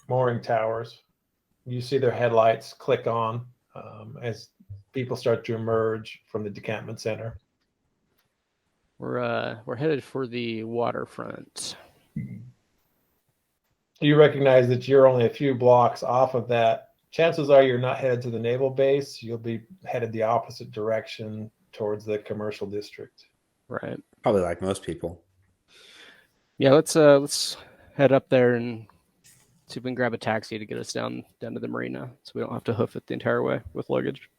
mooring towers. You see their headlights click on as people start to emerge from the decampment center. We're headed for the waterfront. You recognize that you're only a few blocks off of that. Chances are you're not headed to the naval base. You'll be headed the opposite direction towards the commercial district. Right. Probably like most people. Yeah, let's head up there and see if we can grab a taxi to get us down to the marina, so we don't have to hoof it the entire way with luggage.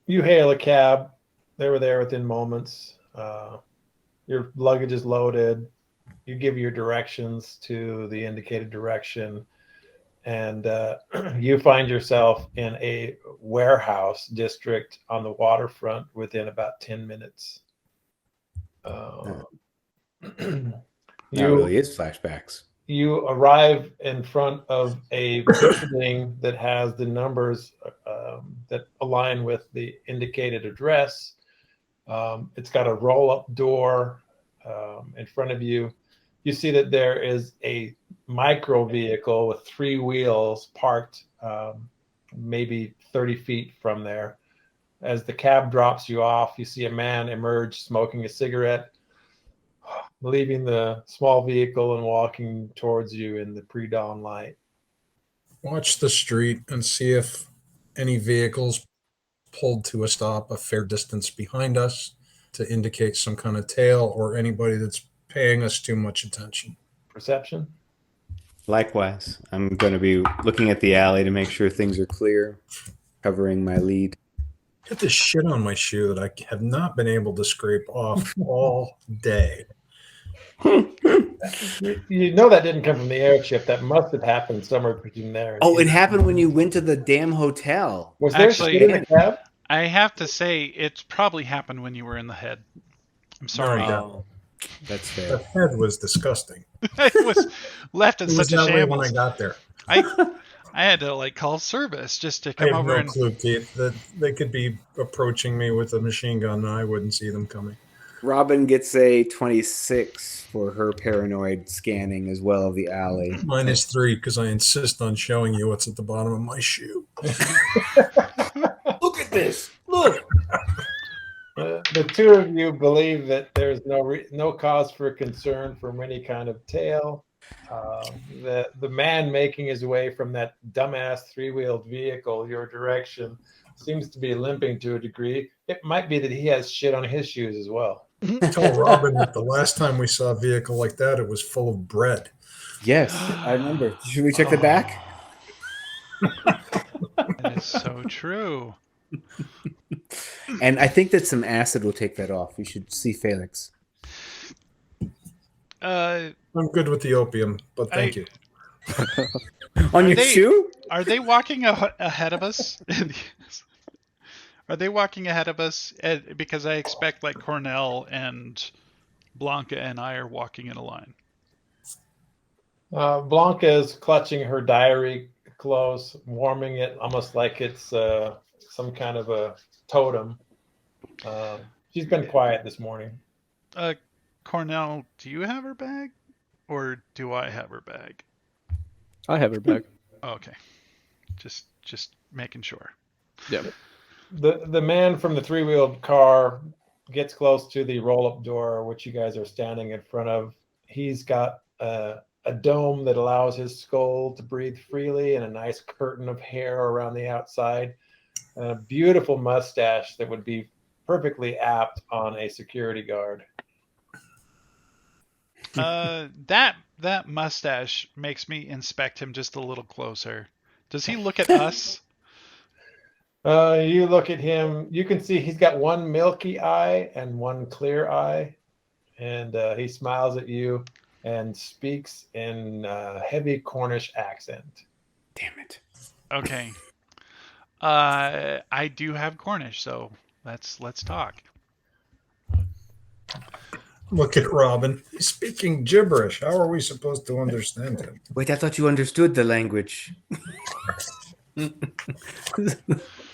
You hail a cab. They were there within moments. Your luggage is loaded. You give your directions to the indicated direction, and you find yourself in a warehouse district on the waterfront within about 10 minutes. That really is flashbacks. You arrive in front of a building that has the numbers that align with the indicated address. It's got a roll-up door in front of you. You see that there is a micro vehicle with 3 wheels parked maybe 30 feet from there. As the cab drops you off, you see a man emerge smoking a cigarette, leaving the small vehicle and walking towards you in the pre-dawn light. Watch the street and see if any vehicles pulled to a stop a fair distance behind us to indicate some kind of tail or anybody that's paying us too much attention. Perception? Likewise, I'm going to be looking at the alley to make sure things are clear, covering my lead. Get this shit on my shoe that I have not been able to scrape off all day. You know that didn't come from the airship. That must have happened somewhere between there. Oh, it happened when you went to the damn hotel. Was there Actually, shit in the cab? I have to say, it's probably happened when you were in the head. I'm sorry. No, Oh, that's fair. The head was disgusting. It was left in It was such a that way when I shambles. got there. I had to like call service just to I come have over no and clue, Keith, that they could be approaching me with a machine gun and I wouldn't see them coming. Robyn gets a 26 for her paranoid scanning as well of the alley. -3 because I insist on showing you what's at the bottom of my shoe. Look at this. Look. The two of you believe that there's no cause for concern from any kind of tail. The man making his way from that dumbass 3-wheeled vehicle your direction seems to be limping to a degree. It might be that he has shit on his shoes as well. I told Robyn that the last time we saw a vehicle like that, it was full of bread. Yes, I remember. Should we check the back? That is so true. And I think that some acid will take that off. We should see Felix. Uh, I'm good with the opium, but thank you. On Are your they- shoe? are they walking ahead of us? Are they walking ahead of us? Because I expect like Cornell and Blanca and I are walking in a line. Blanca is clutching her diary close, warming it almost like it's some kind of a totem. She's been quiet this morning. Cornell, do you have her bag? Or do I have her bag? I have her back. Oh, okay. Just making sure. Yep. The man from the 3-wheeled car gets close to the roll-up door, which you guys are standing in front of. He's got a dome that allows his skull to breathe freely and a nice curtain of hair around the outside. And a beautiful mustache that would be perfectly apt on a security guard. That mustache makes me inspect him just a little closer. Does he look at us? You look at him, you can see he's got one milky eye and one clear eye. And he smiles at you and speaks in a heavy Cornish accent. Damn it. Okay. I do have Cornish, so let's talk. Look at Robyn. He's speaking gibberish. How are we supposed to understand him? Wait, I thought you understood the language. I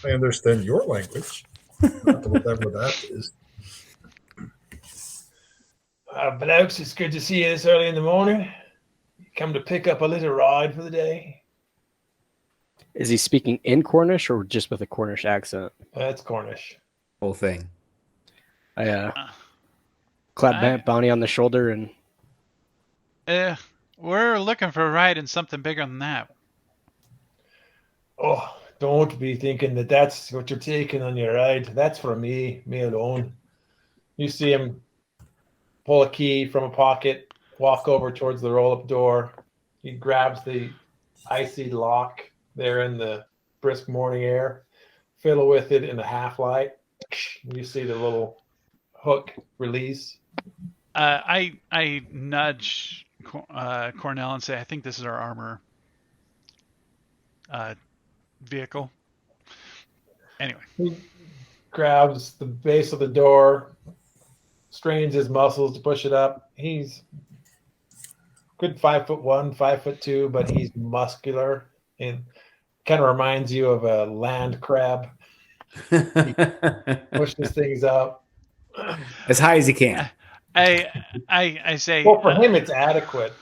understand your language. Whatever that is. Blokes, it's good to see you this early in the morning. You come to pick up a little ride for the day. Is he speaking in Cornish or just with a Cornish accent? That's Cornish. Whole thing. I clap Bani on the shoulder and We're looking for a ride in something bigger than that. Oh, don't be thinking that that's what you're taking on your ride. That's for me alone. You see him pull a key from a pocket, walk over towards the roll-up door. He grabs the icy lock there in the brisk morning air, fiddle with it in the half light. You see the little hook release. I nudge Cornell and say, I think this is our armor vehicle. Anyway. He grabs the base of the door, strains his muscles to push it up. He's good 5'1", 5'2", but he's muscular and kind of reminds you of a land crab. He pushes things up. As high as he can. I say, Well, for him, it's adequate.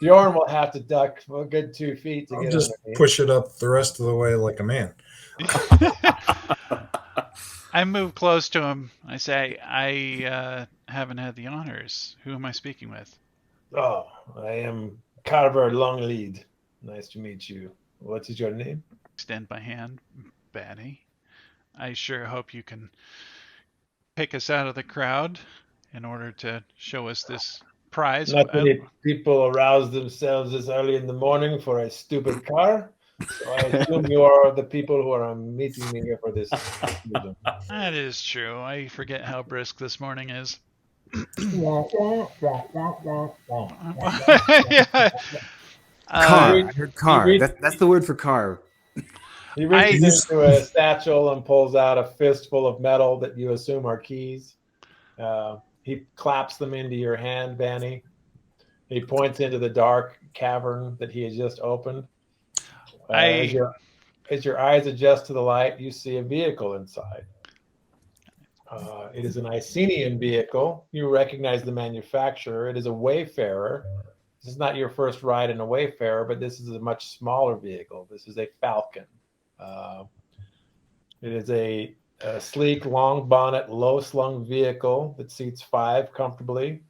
Bjorn will have to duck a good 2 feet to I'll get just underneath. push it up the rest of the way like a man. I move close to him. I say, I haven't had the honors. Who am I speaking with? Oh, I am Carver Longlead. Nice to meet you. What is your name? Extend my hand, Bani. I sure hope you can pick us out of the crowd in order to show us this prize. Not many people arouse themselves this early in the morning for a stupid car. So I assume you are the people who are meeting me here for this occasion. That is true. I forget how brisk this morning is. Uh, Yeah. Car. I heard car. he- That's the word for car. He reaches into a satchel and pulls out a fistful of metal that you assume are keys. He claps them into your hand, Bani. He points into the dark cavern that he has just opened. As your eyes adjust to the light, you see a vehicle inside. It is an Icenian vehicle. You recognize the manufacturer. It is a Wayfarer. This is not your first ride in a Wayfarer, but this is a much smaller vehicle. This is a Falcon. It is a sleek, long bonnet, low slung vehicle that seats 5 comfortably.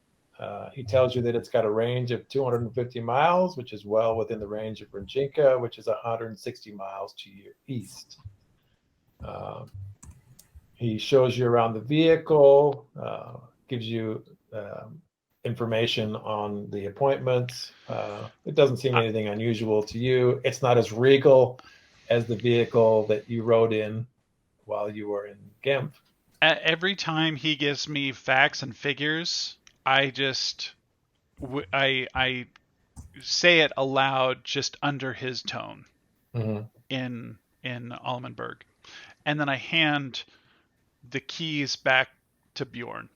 He tells you that it's got a range of 250 miles, which is well within the range of Virginia, which is 160 miles to your east. He shows you around the vehicle, gives you information on the appointments. It doesn't seem anything unusual to you. It's not as regal as the vehicle that you rode in while you were in GIMP. Every time he gives me facts and figures, I say it aloud just under his tone in Almenberg. And then I hand the keys back to Bjorn.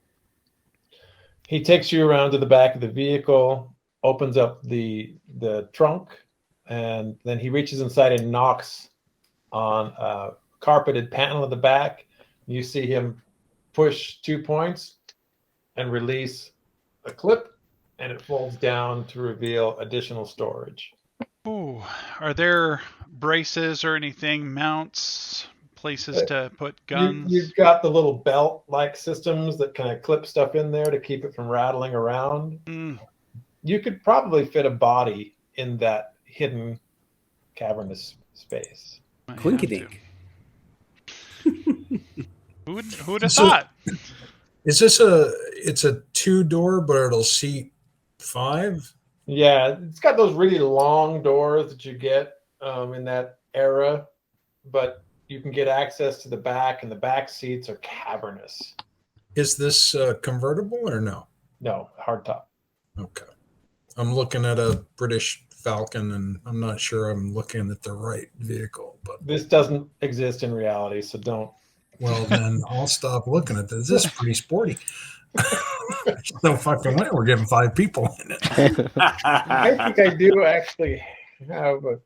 He takes you around to the back of the vehicle, opens up the trunk, and then he reaches inside and knocks on a carpeted panel at the back. You see him push 2 points and release a clip, and it folds down to reveal additional storage. Ooh, are there braces or anything, mounts, places to put guns? You've got the little belt-like systems that kind of clip stuff in there to keep it from rattling around. You could probably fit a body in that hidden cavernous space. Quinkydink. Who would have thought? Is this it's a 2-door, but it'll seat 5? Yeah, it's got those really long doors that you get in that era, but you can get access to the back, and the back seats are cavernous. Is this convertible or no? No, hardtop. Okay. I'm looking at a British Falcon, and I'm not sure I'm looking at the right vehicle. But this doesn't exist in reality, so don't. Well, then I'll stop looking at this. This is pretty sporty. No fucking way we're getting 5 people in it. I think I do actually have a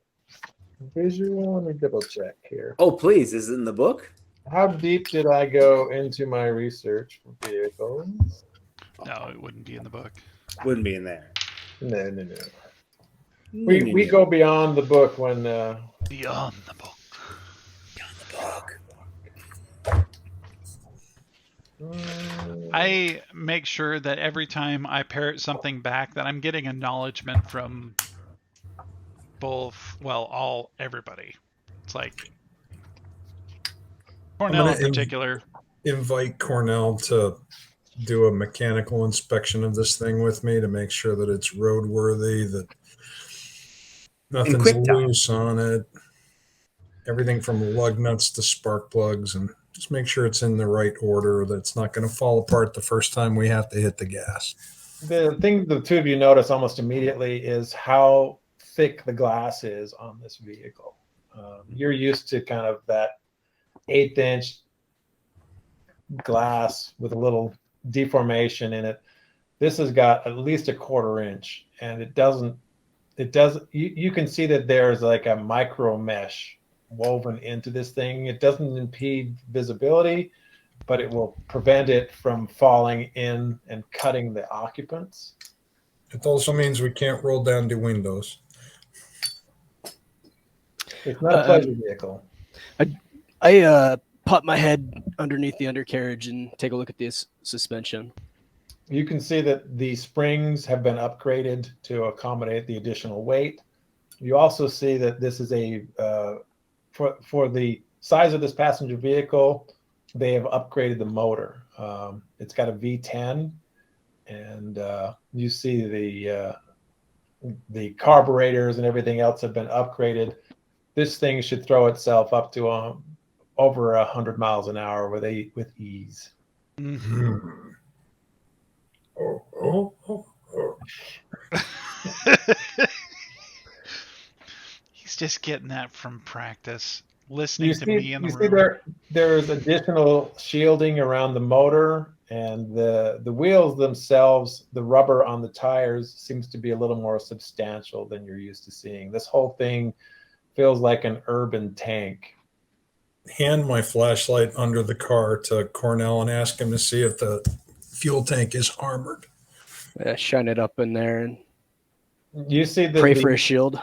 visual. Let me double check here. Oh, please. Is it in the book? How deep did I go into my research for vehicles? No, it wouldn't be in the book. Wouldn't be in there. No. We go beyond the book when Beyond the book. Beyond the book. I make sure that every time I parrot something back that I'm getting acknowledgement from both, well, everybody. It's like Cornell in particular. Invite Cornell to do a mechanical inspection of this thing with me to make sure that it's roadworthy, that nothing's loose on it. Everything from lug nuts to spark plugs, and just make sure it's in the right order, that it's not going to fall apart the first time we have to hit the gas. The thing the two of you notice almost immediately is how thick the glass is on this vehicle. You're used to kind of that 1/8-inch glass with a little deformation in it. This has got at least a 1/4 inch, and it doesn't, you can see that there's like a micro mesh woven into this thing. It doesn't impede visibility, but it will prevent it from falling in and cutting the occupants. It also means we can't roll down the windows. It's not a pleasure vehicle. I pop my head underneath the undercarriage and take a look at this suspension. You can see that the springs have been upgraded to accommodate the additional weight. You also see that this is a for the size of this passenger vehicle, they have upgraded the motor. It's got a V10, and you see the carburetors and everything else have been upgraded. This thing should throw itself up to over 100 miles an hour with ease. Mm-hmm. He's just getting that from practice. listening to me in the you see room. there's additional shielding around the motor, and the wheels themselves, the rubber on the tires seems to be a little more substantial than you're used to seeing. This whole thing feels like an urban tank. Hand my flashlight under the car to Cornell and ask him to see if the fuel tank is armored. Shine it up in there and You see that pray for a shield.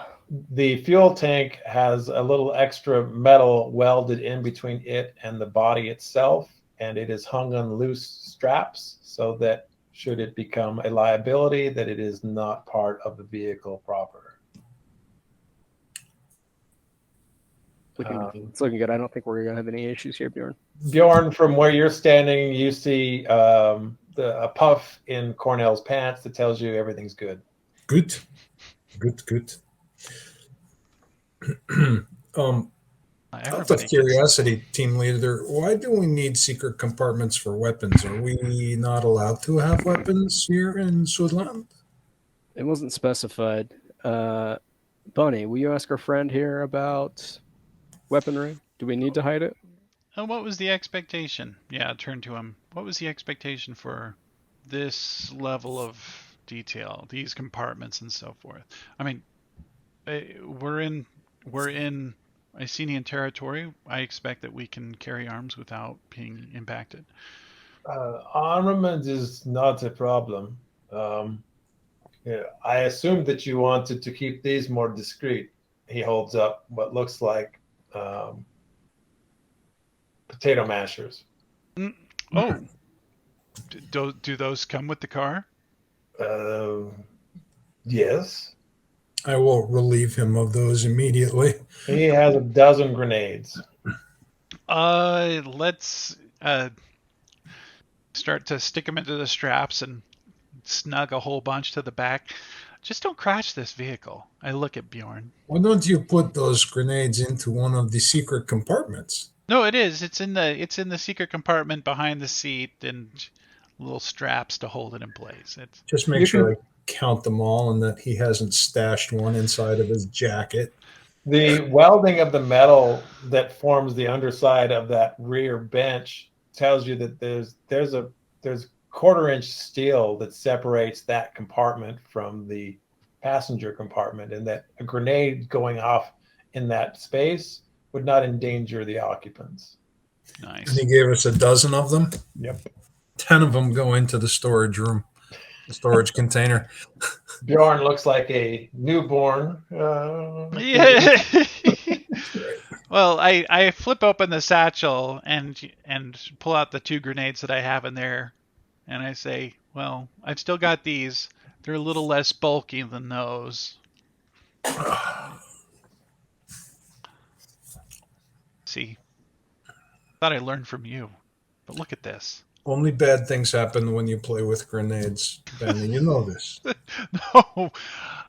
the fuel tank has a little extra metal welded in between it and the body itself, and it is hung on loose straps so that should it become a liability, that it is not part of the vehicle proper. It's looking good. I don't think we're going to have any issues here, Bjorn. Bjorn, from where you're standing, you see a puff in Cornell's pants that tells you everything's good. Good. Out of curiosity, team leader, why do we need secret compartments for weapons? Are we not allowed to have weapons here in Sudan? It wasn't specified. Bani, will you ask our friend here about weaponry? Do we need to hide it? What was the expectation? Yeah, turn to him. What was the expectation for this level of detail, these compartments and so forth? I mean, we're in Icenian territory. I expect that we can carry arms without being impacted. Armament is not a problem. Yeah, I assumed that you wanted to keep these more discreet. He holds up what looks like potato mashers. Oh, do those come with the car? Yes. I will relieve him of those immediately. He has a dozen grenades. Let's start to stick them into the straps and snug a whole bunch to the back. Just don't crash this vehicle. I look at Bjorn. Why don't you put those grenades into one of the secret compartments? No, it is. It's in the secret compartment behind the seat and little straps to hold it in place. It's just make sure I count them all and that he hasn't stashed one inside of his jacket. The welding of the metal that forms the underside of that rear bench tells you that there's quarter-inch steel that separates that compartment from the passenger compartment, and that a grenade going off in that space would not endanger the occupants. Nice. And he gave us a dozen of them? Yep. 10 of them go into the storage room, the storage container. Bjorn looks like a newborn. Yeah. Well, I flip open the satchel and pull out the 2 grenades that I have in there, and I say, well, I've still got these. They're a little less bulky than those. See, thought I learned from you, but look at this. Only bad things happen when you play with grenades, Bani. You know this. No,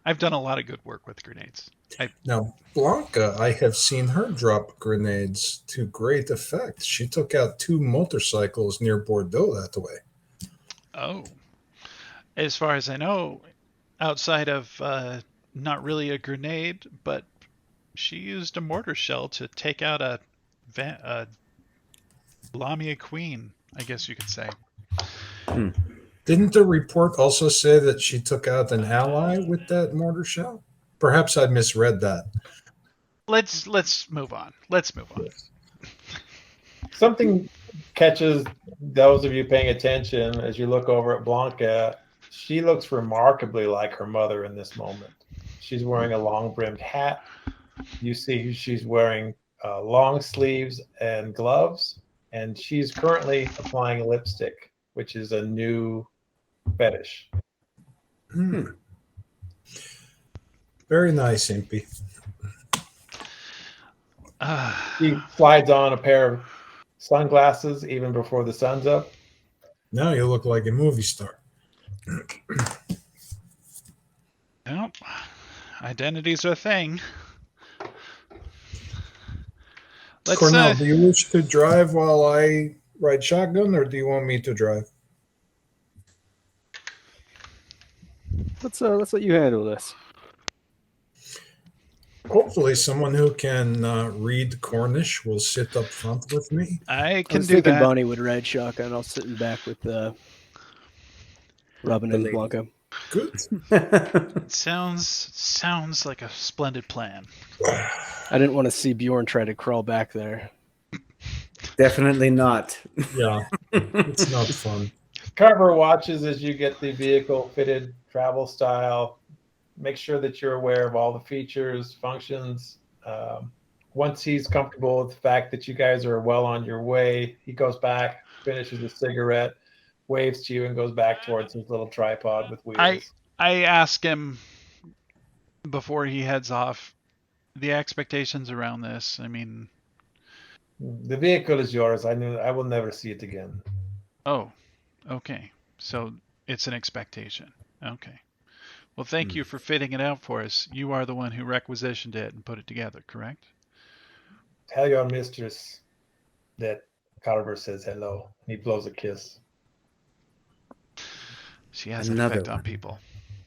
I've done a lot of good work with grenades. Now, Blanca, I have seen her drop grenades to great effect. She took out 2 motorcycles near Bordeaux that way. Oh. As far as I know, outside of not really a grenade, but she used a mortar shell to take out a Lamia Queen, I guess you could say. Didn't the report also say that she took out an ally with that mortar shell? Perhaps I misread that. Let's move on. Let's move on. Something catches those of you paying attention as you look over at Blanca. She looks remarkably like her mother in this moment. She's wearing a long-brimmed hat. You see she's wearing long sleeves and gloves, and she's currently applying lipstick, which is a new fetish. Very nice, Impy. He slides on a pair of sunglasses even before the sun's up. Now you look like a movie star. Well, identity's a thing. Cornell, do you wish to drive while I ride shotgun, or do you want me to drive? Let's let you handle this. Hopefully, someone who can read Cornish will sit up front with me. I I can was do thinking that. Bani would ride shotgun. I'll sit in back with Robyn The and lady. Blanco. Good. Sounds like a splendid plan. I didn't want to see Bjorn try to crawl back there. Definitely not. Yeah, it's not fun. Carver watches as you get the vehicle fitted travel style. Make sure that you're aware of all the features, functions. Once he's comfortable with the fact that you guys are well on your way, he goes back, finishes a cigarette, waves to you, and goes back towards his little tripod with wheels. I ask him before he heads off the expectations around this. I mean, The vehicle is yours. I will never see it again. oh, okay. So it's an expectation. Okay. Well, thank you for fitting it out for us. You are the one who requisitioned it and put it together, correct? Tell your mistress that Carver says hello. He blows a kiss. She has Another an effect on one. people.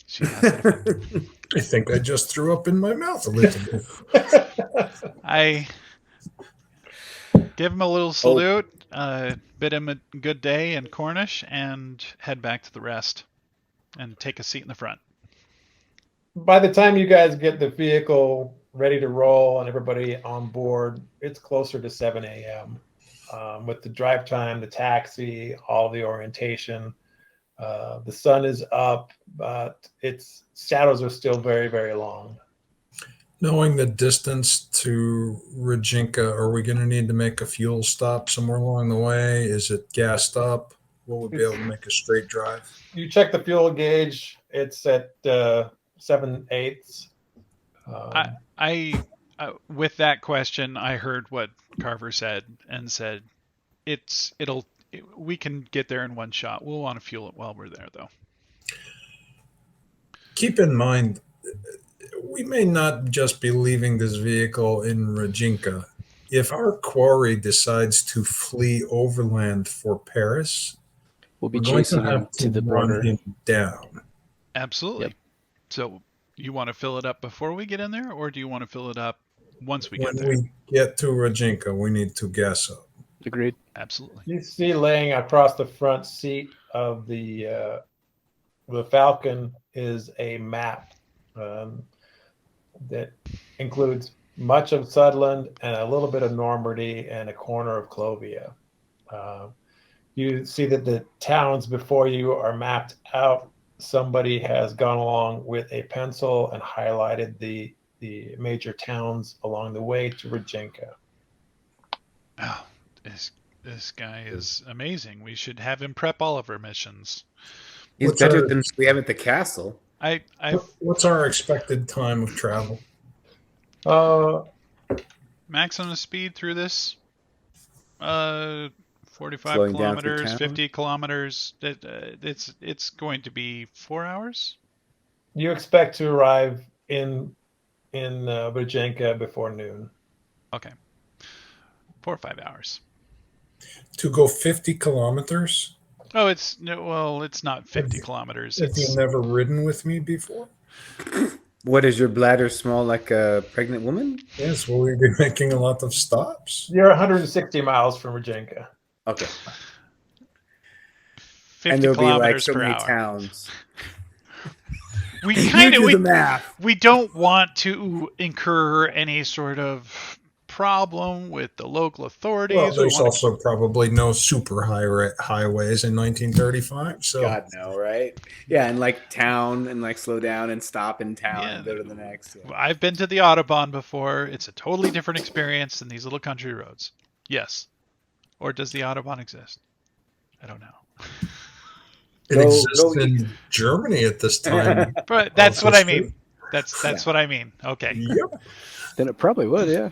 She has an effect. I think I just threw up in my mouth a little bit. I give him a little salute, bid him a good day in Cornish, and head back to the rest and take a seat in the front. By the time you guys get the vehicle ready to roll and everybody on board, it's closer to 7 a.m. With the drive time, the taxi, all the orientation. The sun is up, but its shadows are still very, very long. Knowing the distance to Rajinka, are we going to need to make a fuel stop somewhere along the way? Is it gassed up? Will we be able to make a straight drive? You check the fuel gauge, it's at 7/8. With that question, I heard what Carver said and said, we can get there in one shot. We'll want to fuel it while we're there, though. Keep in mind, we may not just be leaving this vehicle in Rajinka. If our quarry decides to flee overland for Paris, We'll be we're going to chasing him have to the run border. him down. Absolutely. Yep. So you want to fill it up before we get in there, or do you want to fill it up once we get When there? we get to Rajinka, we need to gas up. Agreed. Absolutely. You see laying across the front seat of the Falcon is a map that includes much of Sutherland and a little bit of Normandy and a corner of Clovia. You see that the towns before you are mapped out. Somebody has gone along with a pencil and highlighted the major towns along the way to Rajinka. Oh, this guy is amazing. We should have him prep all of our missions. He's What's better our- than we have at the castle. What's our expected time of travel? Maximum speed through this 45 Slowing down through kilometers, town? 50 kilometers. It's going to be 4 hours. You expect to arrive in Rajinka before noon. Okay, 4 or 5 hours. To go 50 kilometers? Oh, it's not 50 kilometers. Have you never ridden with me before? What, is your bladder small like a pregnant woman? Yes, will we be making a lot of stops? You're 160 miles from Rajinka. Okay. 50 And there'll be like kilometers so per many hour. towns. We You kind of do the math. we don't want to incur any sort of problem with the local authorities. Well, We there's wanna- also probably no super highways in 1935. So God, no, right? Yeah, and like town and like slow down and stop in town and go to the next. Yeah. I've been to the Autobahn before. It's a totally different experience than these little country roads. Yes. Or does the Autobahn exist? I don't know. it Go- exists go in Germany at this time. But that's what I history. mean. That's what I mean. Okay. Yep. Then it probably would, yeah.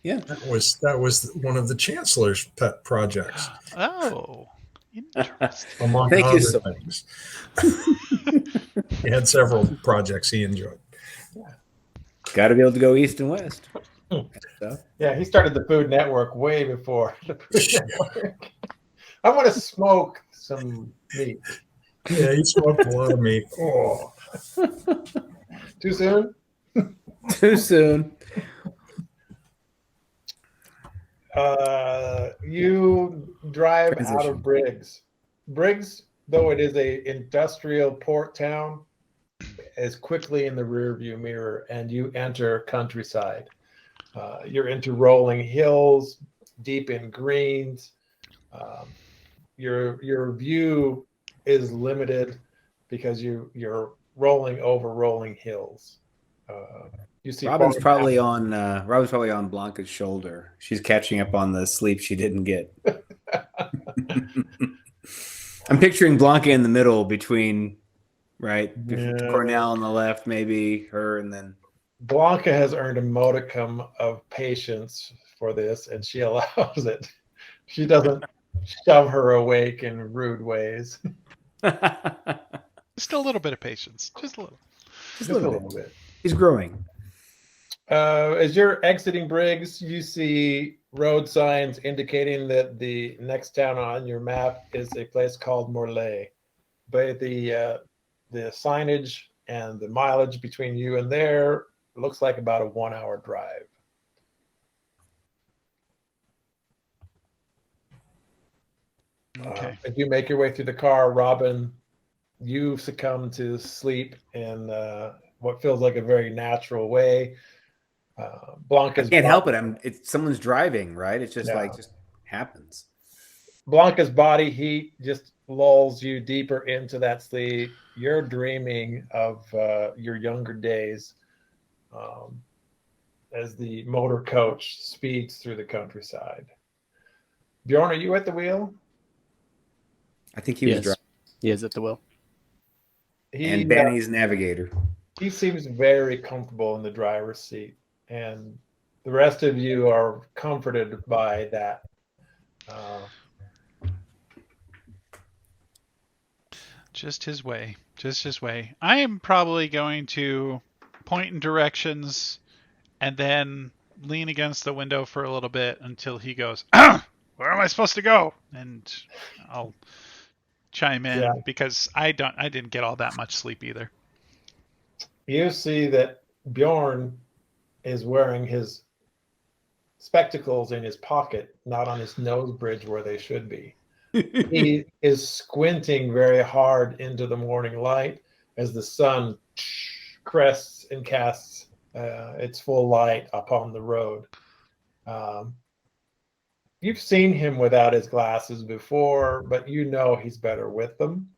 Yeah. That was one of the chancellor's pet projects, Oh. Interesting. among Thank you other so things. He had several projects he enjoyed. Got to be able to go east and west. So, Yeah, he started the Food Network way before the Food Network. I want to smoke some meat. Yeah, he smoked a lot of meat. Oh, Too soon? Too soon. You drive out Transition. of Briggs. Briggs, though it is a industrial port town, is quickly in the rearview mirror, and you enter countryside. You're into rolling hills, deep in greens. Your view is limited because you're rolling over rolling hills. You see Robyn's probably on Blanca's shoulder. She's catching up on the sleep she didn't get. I'm picturing Blanca in the middle between, right? Yeah. Cornell on the left, maybe her, and then Blanca has earned a modicum of patience for this, and she allows it. She doesn't shove her awake in rude ways. Just a little bit of patience. Just a little. just a little bit. He's growing. As you're exiting Briggs, you see road signs indicating that the next town on your map is a place called Morlaix. But the signage and the mileage between you and there looks like about a 1 hour drive. Okay. As you make your way through the car, Robyn, you succumb to sleep in what feels like a very natural way. Blanca's I can't help it. It's someone's driving, right? It's just just happens. Blanca's body heat just lulls you deeper into that sleep. You're dreaming of your younger days as the motor coach speeds through the countryside. Bjorn, are you at the wheel? I think he was driving. He is at the wheel. And Bani's navigator. He seems very comfortable in the driver's seat, and the rest of you are comforted by that. Just his way. Just his way. I am probably going to point in directions and then lean against the window for a little bit until he goes, where am I supposed to go? And I'll chime in because I didn't get all that much sleep either. You see that Bjorn is wearing his spectacles in his pocket, not on his nose bridge where they should be. He is squinting very hard into the morning light as the sun crests and casts its full light upon the road. You've seen him without his glasses before, but you know he's better with them.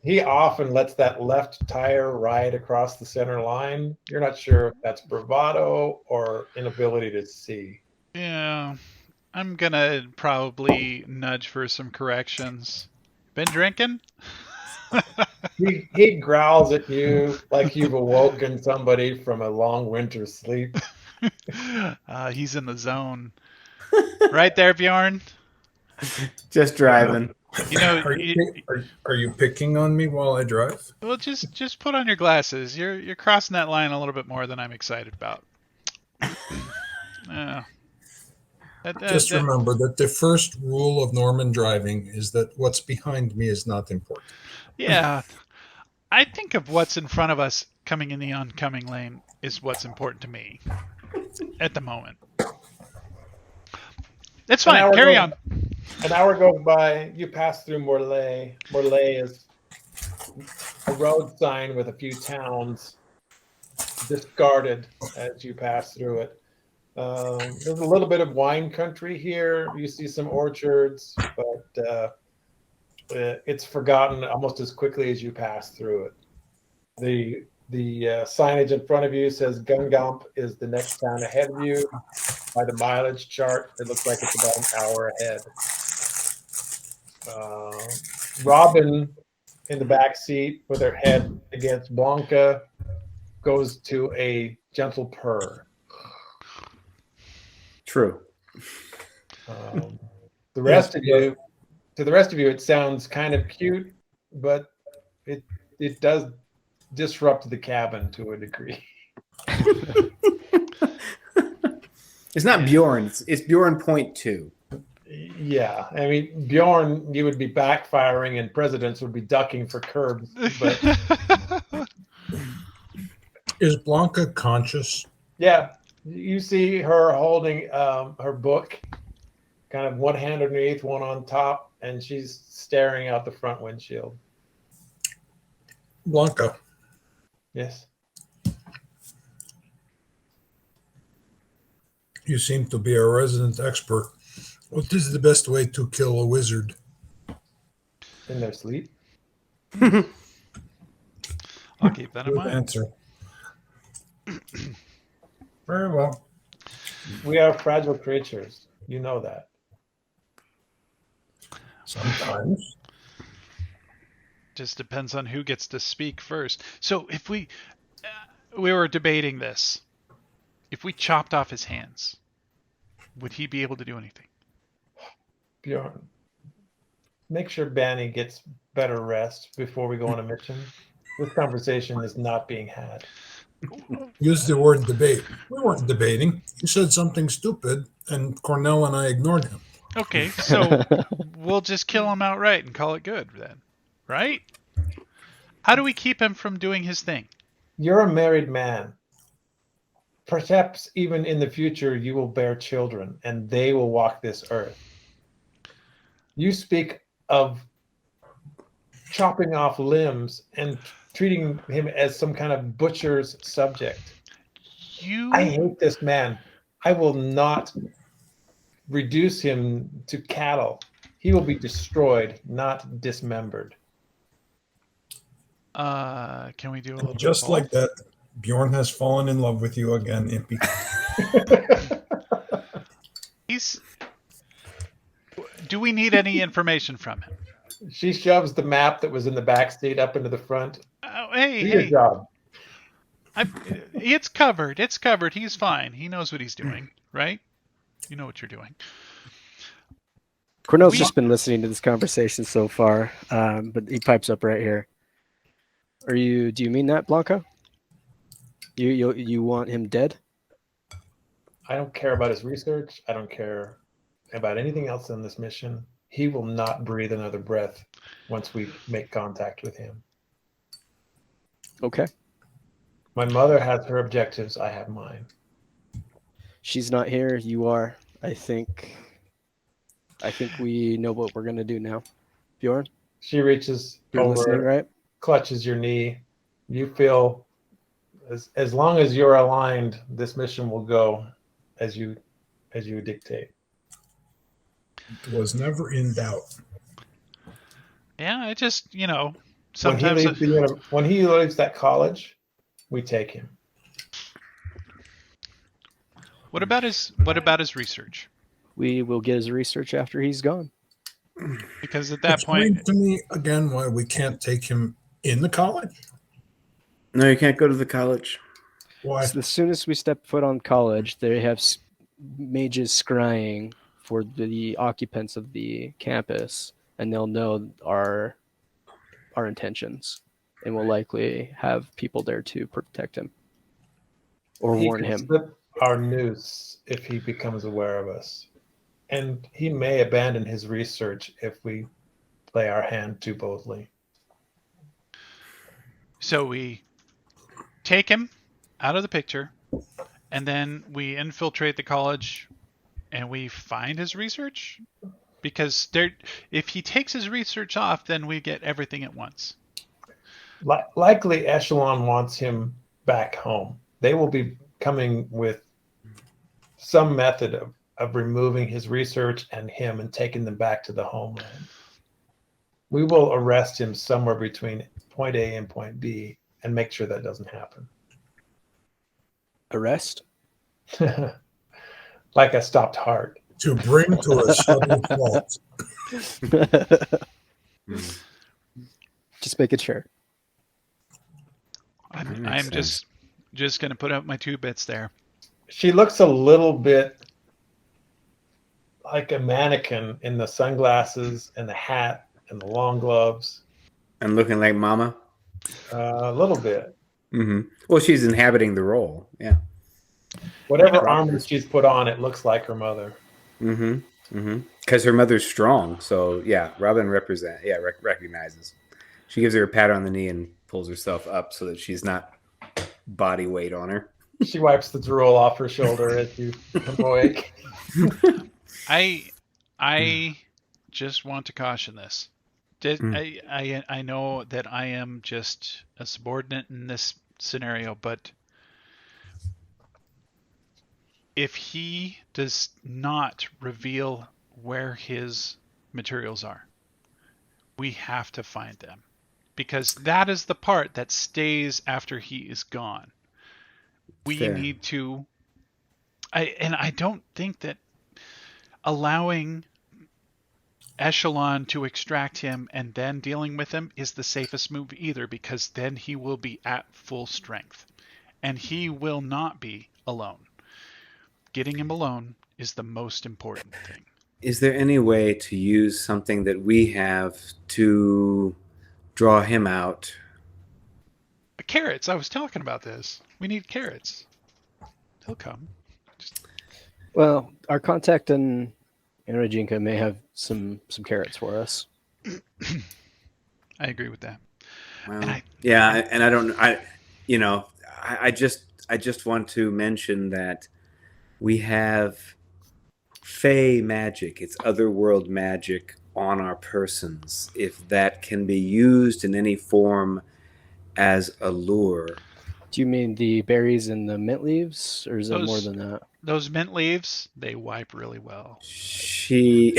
He often lets that left tire ride across the center line. You're not sure if that's bravado or inability to see. Yeah, I'm gonna probably nudge for some corrections. Been drinking? He growls at you like you've awoken somebody from a long winter sleep. He's in the zone. Right there, Bjorn. Just driving. You know, Are you picking on me while I drive? well, just put on your glasses. You're crossing that line a little bit more than I'm excited about. Just remember that the first rule of Norman driving is that what's behind me is not important. Yeah, I think of what's in front of us coming in the oncoming lane is what's important to me at the moment. It's fine. Carry on. An hour goes by. You pass through Morlaix. Morlaix is a road sign with a few towns discarded as you pass through it. There's a little bit of wine country here. You see some orchards, but it's forgotten almost as quickly as you pass through it. The signage in front of you says Gungamp is the next town ahead of you. By the mileage chart, it looks like it's about an hour ahead. Robyn, in the back seat with her head against Blanca, goes to a gentle purr. True. The rest of you, it sounds kind of cute, but it does disrupt the cabin to a degree. It's not Bjorn. It's Bjorn .2. Yeah, I mean, Bjorn, you would be backfiring, and presidents would be ducking for curbs. But Is Blanca conscious? Yeah, you see her holding her book, kind of one hand underneath, one on top, and she's staring out the front windshield. Blanca, Yes. you seem to be a resident expert. What is the best way to kill a wizard? In their sleep. I'll keep that in Good mind. answer. Very well. We are fragile creatures. You know that. Sometimes. Just depends on who gets to speak first. So if we were debating this, if we chopped off his hands, would he be able to do anything? Bjorn, make sure Bani gets better rest before we go on a mission. This conversation is not being had. Use the word debate. We weren't debating. He said something stupid, and Cornell and I ignored him. Okay, so we'll just kill him outright and call it good then, right? How do we keep him from doing his thing? You're a married man. Perhaps even in the future, you will bear children and they will walk this earth. You speak of chopping off limbs and treating him as some kind of butcher's subject. I hate this man. I will not reduce him to cattle. He will be destroyed, not dismembered. Can we do a little Just bit like that, Bjorn has fallen in love with you again, Impy. Do we need any information from him? She shoves the map that was in the back seat up into the front. Hey, Do your job. It's covered. It's covered. He's fine. He knows what he's doing, right? You know what you're doing. Cornell's just been listening to this conversation so far, but he pipes up right here. Do you mean that, Blanca? You want him dead? I don't care about his research. I don't care about anything else in this mission. He will not breathe another breath once we make contact with him. Okay. My mother has her objectives. I have mine. She's not here. You are. I think we know what we're gonna do now. Bjorn? She reaches You're over, listening, right? clutches your knee. You feel as long as you're aligned, this mission will go as you dictate. It was never in doubt. Yeah, I just, sometimes when he leaves that college, we take him. What about his research? We will get his research after he's gone. Because at that Explain point, to me again why we can't take him in the college. No, you can't go to the college. Why? So as soon as we step foot on college, they have mages scrying for the occupants of the campus, and they'll know our intentions, and will likely have people there to protect him or warn him. Slip our noose if he becomes aware of us, and he may abandon his research if we play our hand too boldly. So we take him out of the picture, and then we infiltrate the college, and we find his research? Because if he takes his research off, then we get everything at once. Likely Echelon wants him back home. They will be coming with some method of removing his research and him and taking them back to the homeland. We will arrest him somewhere between point A and point B and make sure that doesn't happen. Arrest? Like a stopped heart. To bring to a sudden halt. Just making sure. I'm just going to put up my 2 bits there. She looks a little bit like a mannequin in the sunglasses and the hat and the long gloves. And looking like Mama. A little bit. Mm-hmm. Well, she's inhabiting the role. Yeah. Whatever armor she's put on, it looks like her mother. Mm-hmm. Mm-hmm. Because her mother's strong. So yeah, Robyn recognizes. She gives her a pat on the knee and pulls herself up so that she's not body weight on her. She wipes the drool off her shoulder as you come awake. I just want to caution this. I know that I am just a subordinate in this scenario, but if he does not reveal where his materials are, we have to find them, because that is the part that stays after he is gone. We Fair. need to. I don't think that allowing Echelon to extract him and then dealing with him is the safest move either, because then he will be at full strength and he will not be alone. Getting him alone is the most important thing. Is there any way to use something that we have to draw him out? Carrots. I was talking about this. We need carrots. He'll come. Well, our contact in Rajinka may have some carrots for us. I agree with that. Well, And I just want to mention that we have Fey magic. It's otherworld magic on our persons. If that can be used in any form as a lure. Do you mean the berries and the mint leaves, or is it more than that? Those mint leaves, they wipe really well. She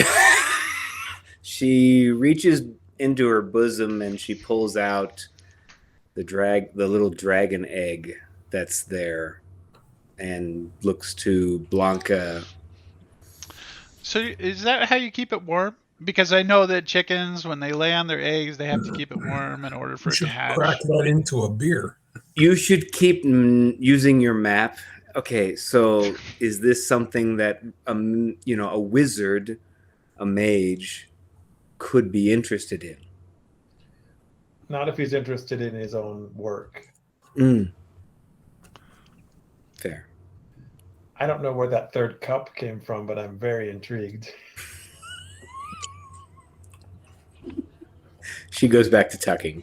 reaches into her bosom and she pulls out the little dragon egg that's there, and looks to Blanca. So is that how you keep it warm? Because I know that chickens, when they lay on their eggs, they have to keep it warm in order for You it to should hatch. crack that into a beer. You should keep using your map. Okay, so is this something that a wizard, a mage, could be interested in? Not if he's interested in his own work. Fair. I don't know where that third cup came from, but I'm very intrigued. She goes back to tucking.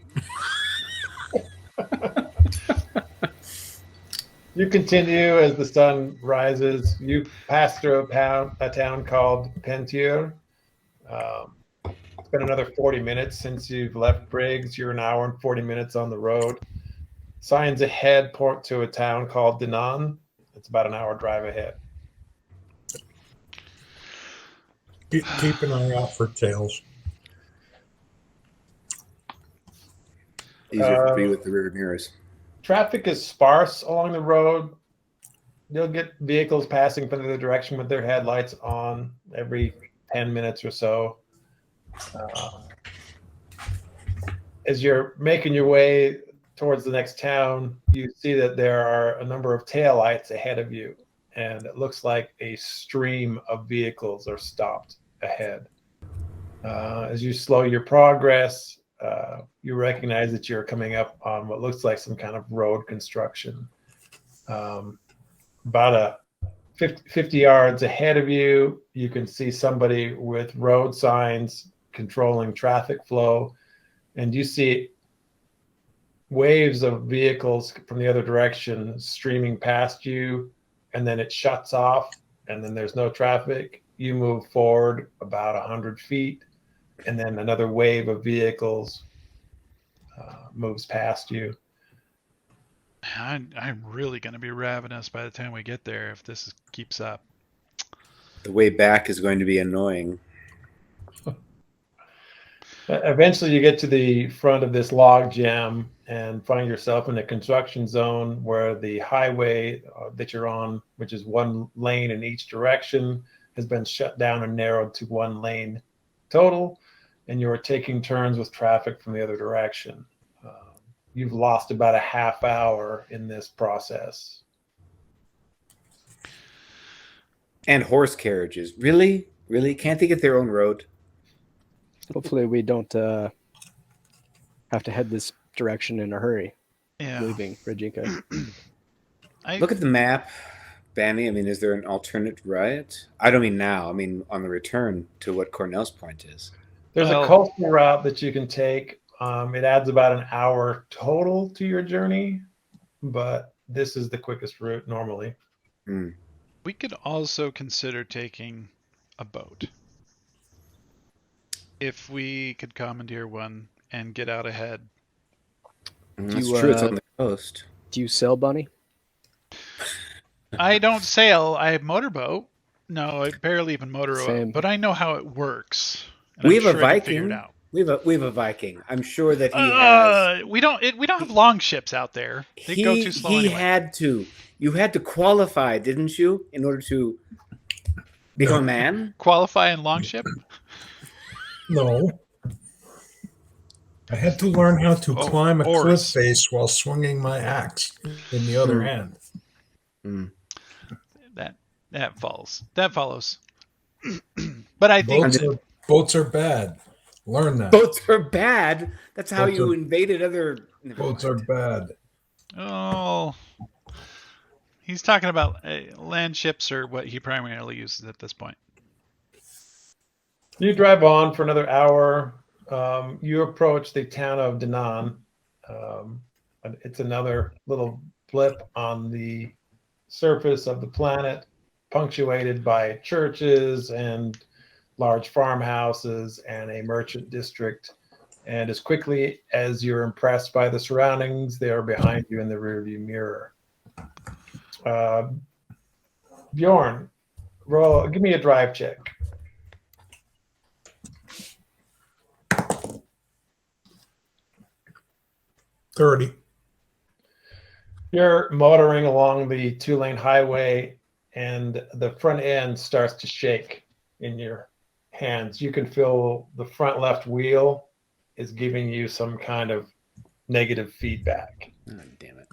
You continue as the sun rises. You pass through a town called Penture. It's been another 40 minutes since you've left Briggs. You're an hour and 40 minutes on the road. Signs ahead point to a town called Dinan. It's about an hour drive ahead. Keep an eye out for tails. Easier for you with the rear mirrors. Traffic is sparse along the road. You'll get vehicles passing from the other direction with their headlights on every 10 minutes or so. As you're making your way towards the next town, you see that there are a number of taillights ahead of you, and it looks like a stream of vehicles are stopped ahead. As you slow your progress, you recognize that you're coming up on what looks like some kind of road construction. About a 50 yards ahead of you, you can see somebody with road signs controlling traffic flow, and you see waves of vehicles from the other direction streaming past you, and then it shuts off, and then there's no traffic. You move forward about 100 feet, and then another wave of vehicles moves past you. I'm really going to be ravenous by the time we get there if this keeps up. The way back is going to be annoying. Eventually, you get to the front of this log jam and find yourself in a construction zone where the highway that you're on, which is one lane in each direction, has been shut down and narrowed to one lane total, and you're taking turns with traffic from the other direction. You've lost about a half hour in this process. And horse carriages. Really? Really? Can't they get their own road? Hopefully we don't have to head this direction in a hurry, Yeah. leaving Rajinka. Look at the map, Bani. I mean, is there an alternate route? I don't mean now. I mean on the return to what Cornell's point is. There's a coastal route that you can take. It adds about an hour total to your journey, but this is the quickest route normally. Hmm. We could also consider taking a boat. If we could commandeer one and get out ahead. That's you, true. It's on the coast. Do you sail, Bunny? I don't sail. I motorboat. No, I barely even motorboat. Same. But I know how it works. And We I'm have sure a I can figure it Viking. out. We have a Viking. I'm sure that he has. We don't have long ships out there. They go too slow He anyway. had to. You had to qualify, didn't you, in order to become a man? Qualify in long ship? No. I had to learn how to climb a cliff oars. face while swinging my axe in the other hand. Hmm. That follows. But I think Boats are bad. Learn that. Boats are bad. That's how Boats you are- invaded other. Never Boats mind. are bad. oh, he's talking about land ships or what he primarily uses at this point. You drive on for another hour. You approach the town of Danann. It's another little blip on the surface of the planet, punctuated by churches and large farmhouses and a merchant district. And as quickly as you're impressed by the surroundings, they are behind you in the rearview mirror. Bjorn, give me a drive check. $30. You're motoring along the 2-lane highway, and the front end starts to shake in your hands. You can feel the front left wheel is giving you some kind of negative feedback. Oh, damn it.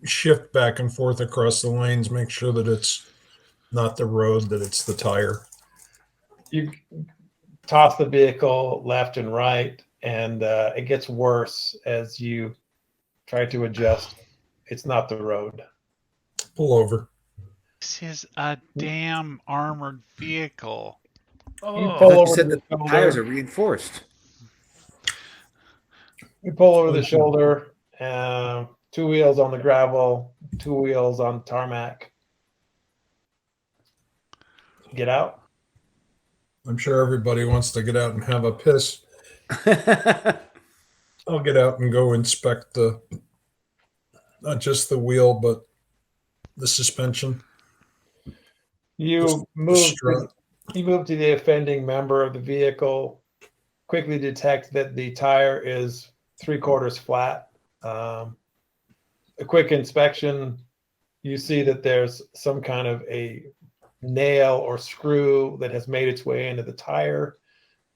Shift back and forth across the lanes. Make sure that it's not the road, that it's the tire. You toss the vehicle left and right, and it gets worse as you try to adjust. It's not the road. Pull over. This is a damn armored vehicle. You Oh, pull You over said to the the tires shoulder. are reinforced. You pull over the shoulder. 2 wheels on the gravel, 2 wheels on tarmac. Get out. I'm sure everybody wants to get out and have a piss. I'll get out and go inspect not just the wheel, but the suspension. You move to the offending member of the vehicle, quickly detect that the tire is 3/4 flat. A quick inspection, you see that there's some kind of a nail or screw that has made its way into the tire.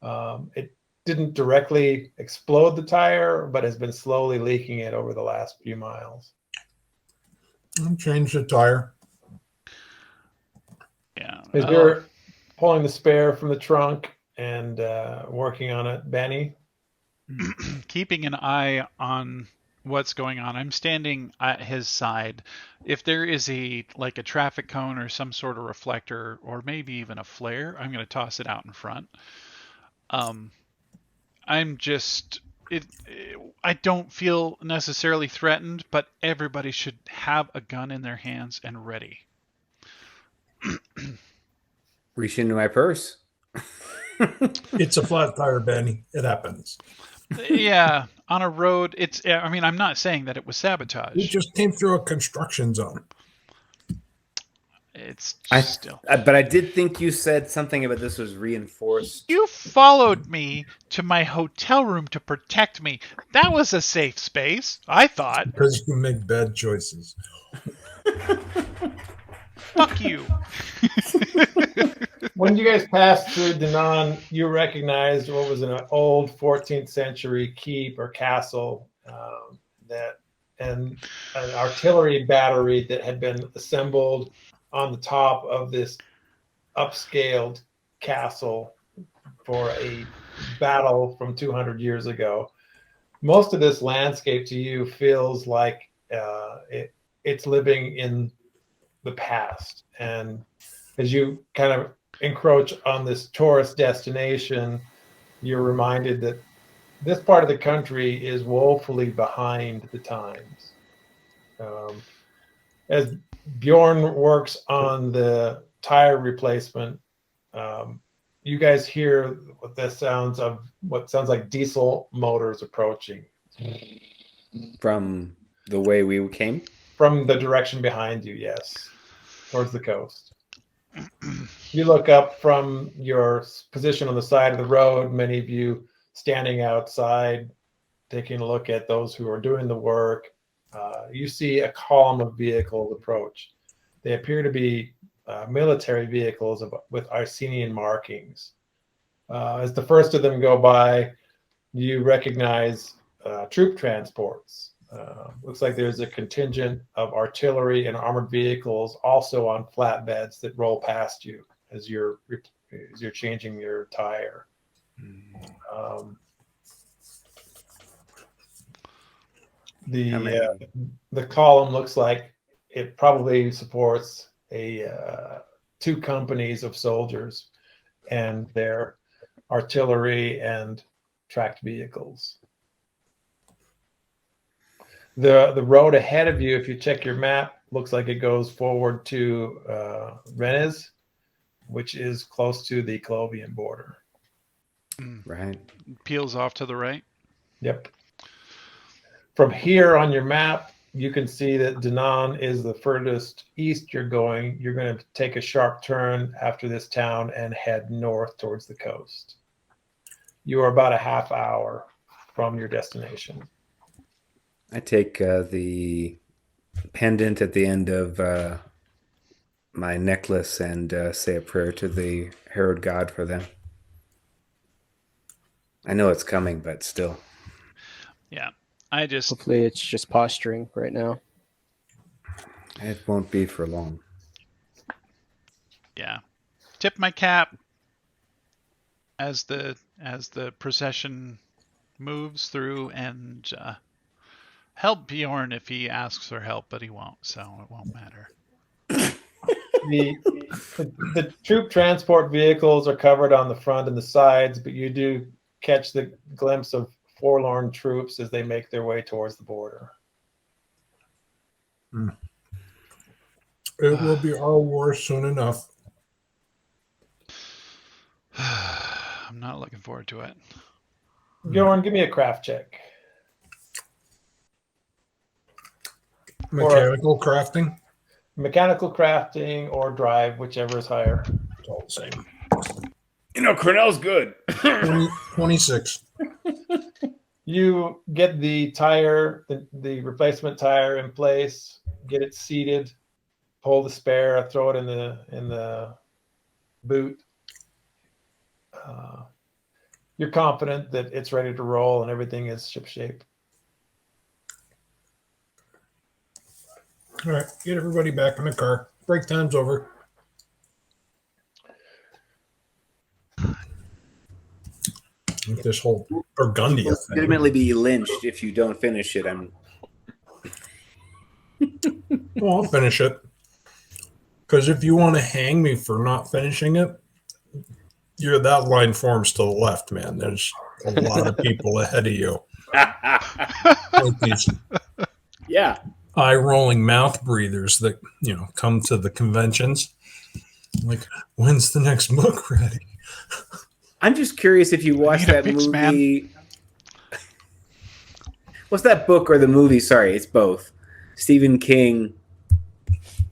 It didn't directly explode the tire, but has been slowly leaking it over the last few miles. I'll change the tire. yeah. As you're pulling the spare from the trunk and working on it, Bani, Keeping an eye on what's going on. I'm standing at his side. If there is a traffic cone or some sort of reflector or maybe even a flare, I'm going to toss it out in front. I'm just I don't feel necessarily threatened, but everybody should have a gun in their hands and ready. Reach into my purse. It's a flat tire, Benny. It happens. Yeah, on a road, I'm not saying that it was sabotage. You just came through a construction zone. It's still. But I did think you said something about this was reinforced. You followed me to my hotel room to protect me. That was a safe space, I thought. Because you make bad choices. Fuck you. when you guys passed through Danann, you recognized what was an old 14th century keep or castle and an artillery battery that had been assembled on the top of this upscaled castle for a battle from 200 years ago. Most of this landscape to you feels like it's living in the past. And as you kind of encroach on this tourist destination, you're reminded that this part of the country is woefully behind the times. As Bjorn works on the tire replacement, you guys hear what sounds like diesel motors approaching From the way we came? from the direction behind you. Yes, towards the coast. You look up from your position on the side of the road. Many of you standing outside, taking a look at those who are doing the work. You see a column of vehicles approach. They appear to be military vehicles with Arsenian markings. As the first of them go by, you recognize troop transports. Looks like there's a contingent of artillery and armored vehicles also on flatbeds that roll past you as you're changing your tire. The column looks like it probably supports two companies of soldiers and their artillery and tracked vehicles. The road ahead of you, if you check your map, looks like it goes forward to Rennes, which is close to the Colovian border. Right. Peels off to the right. Yep. From here on your map, you can see that Danann is the furthest east you're going. You're going to take a sharp turn after this town and head north towards the coast. You are about a half hour from your destination. I take the pendant at the end of my necklace and say a prayer to the Herod God for them. I know it's coming, but still. Yeah. Hopefully it's just posturing right now. It won't be for long. Yeah. Tip my cap as the procession moves through and help Bjorn if he asks for help, but he won't, so it won't matter. The troop transport vehicles are covered on the front and the sides, but you do catch the glimpse of forlorn troops as they make their way towards the border. It will be our war soon enough. I'm not looking forward to it. Bjorn, give me a craft check. Mechanical crafting? Mechanical crafting or drive, whichever is higher. It's all the same. You know, Cornell's good. 26. You get the tire, the replacement tire in place, get it seated, pull the spare, throw it in the boot. You're confident that it's ready to roll and everything is shipshape. All right, get everybody back in the car. Break time's over. This whole Burgundia You'll thing. legitimately be lynched if you don't finish it. Well, I'll finish it. Because if you want to hang me for not finishing it, that line forms to the left, man. There's a lot of people ahead of you. Like these Yeah. eye-rolling mouth breathers that, come to the conventions. Like, when's the next book ready? I'm just curious if you watched need a that fix, movie. What's that book or the movie? Sorry, it's both. Stephen King,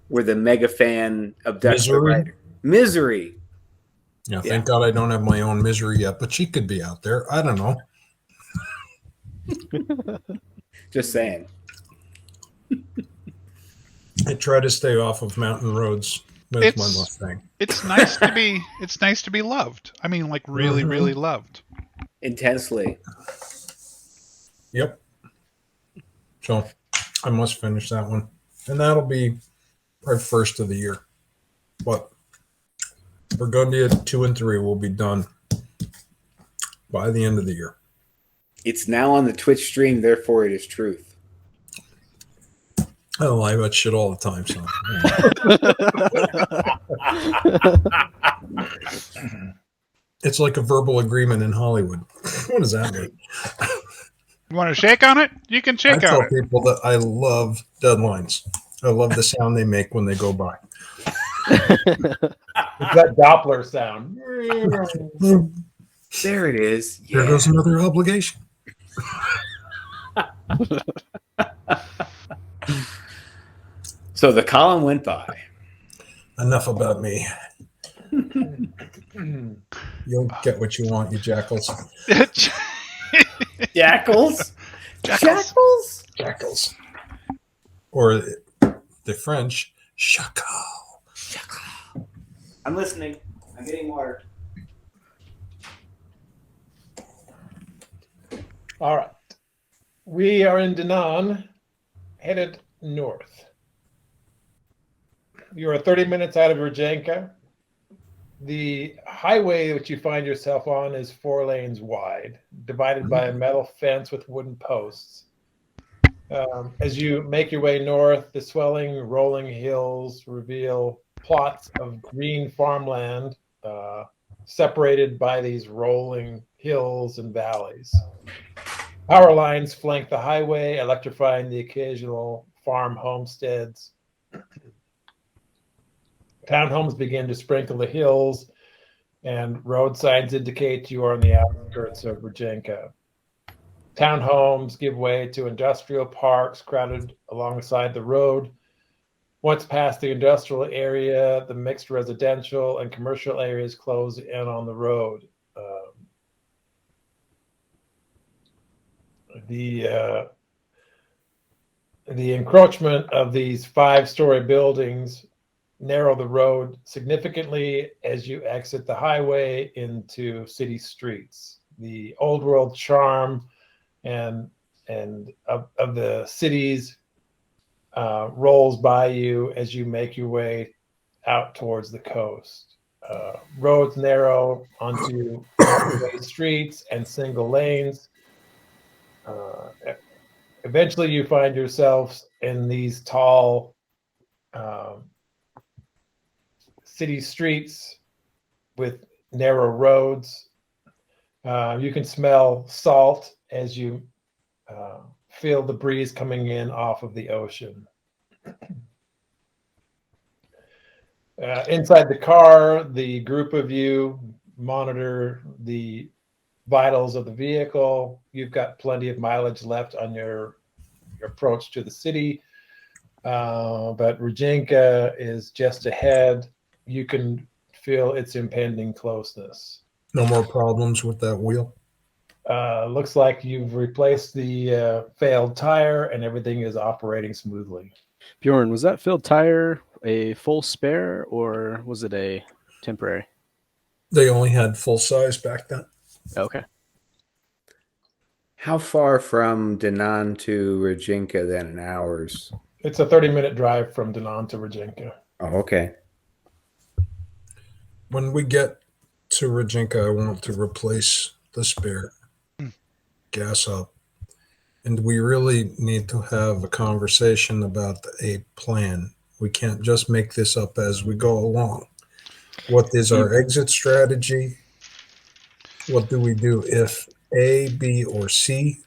where the mega fan abducts the Misery? writer. Misery. Yeah, thank God I don't have my own misery yet, but she could be out there. I don't know. Just saying. I try to stay off of mountain roads with my Mustang. It's nice to be loved. I mean, like really, really loved. Intensely. Yep. So I must finish that one. And that'll be our first of the year. But Burgundia 2 and 3 will be done by the end of the year. It's now on the Twitch stream, therefore it is truth. I lie about shit all the time, so. It's like a verbal agreement in Hollywood. What does that mean? You want to shake on it? You can I shake tell on it. people that I love deadlines. I love the sound they make when they go by. It's that Doppler sound. There it is. There Yeah. goes another obligation. So the column went by. Enough about me. You'll get what you want, you jackals. Jackals? Jackals. Jackals. Or the French, chacal. I'm listening. I'm getting water. All right. We are in Danaan, headed north. You are 30 minutes out of Rajenka. The highway that you find yourself on is 4 lanes wide, divided by a metal fence with wooden posts. As you make your way north, the swelling, rolling hills reveal plots of green farmland separated by these rolling hills and valleys. Power lines flank the highway, electrifying the occasional farm homesteads. Townhomes begin to sprinkle the hills, and road signs indicate you are on the outskirts of Rajenka. Townhomes give way to industrial parks crowded alongside the road. Once past the industrial area, the mixed residential and commercial areas close in on the road. The encroachment of these 5-story buildings narrow the road significantly as you exit the highway into city streets. The old world charm and of the cities rolls by you as you make your way out towards the coast. Roads narrow onto streets and single lanes. Eventually, you find yourselves in these tall city streets with narrow roads. You can smell salt as you feel the breeze coming in off of the ocean. Inside the car, the group of you monitor the vitals of the vehicle. You've got plenty of mileage left on your approach to the city, but Rajenka is just ahead. You can feel its impending closeness. No more problems with that wheel. Looks like you've replaced the failed tire and everything is operating smoothly. Bjorn, was that failed tire a full spare or was it a temporary? They only had full size back then. Okay. How far from Danaan to Rajenka then in hours? It's a 30-minute drive from Danaan to Rajenka. Oh, okay. When we get to Rajenka, I want to replace the spare, gas up. And we really need to have a conversation about a plan. We can't just make this up as we go along. What is our exit strategy? What do we do if A, B, or C?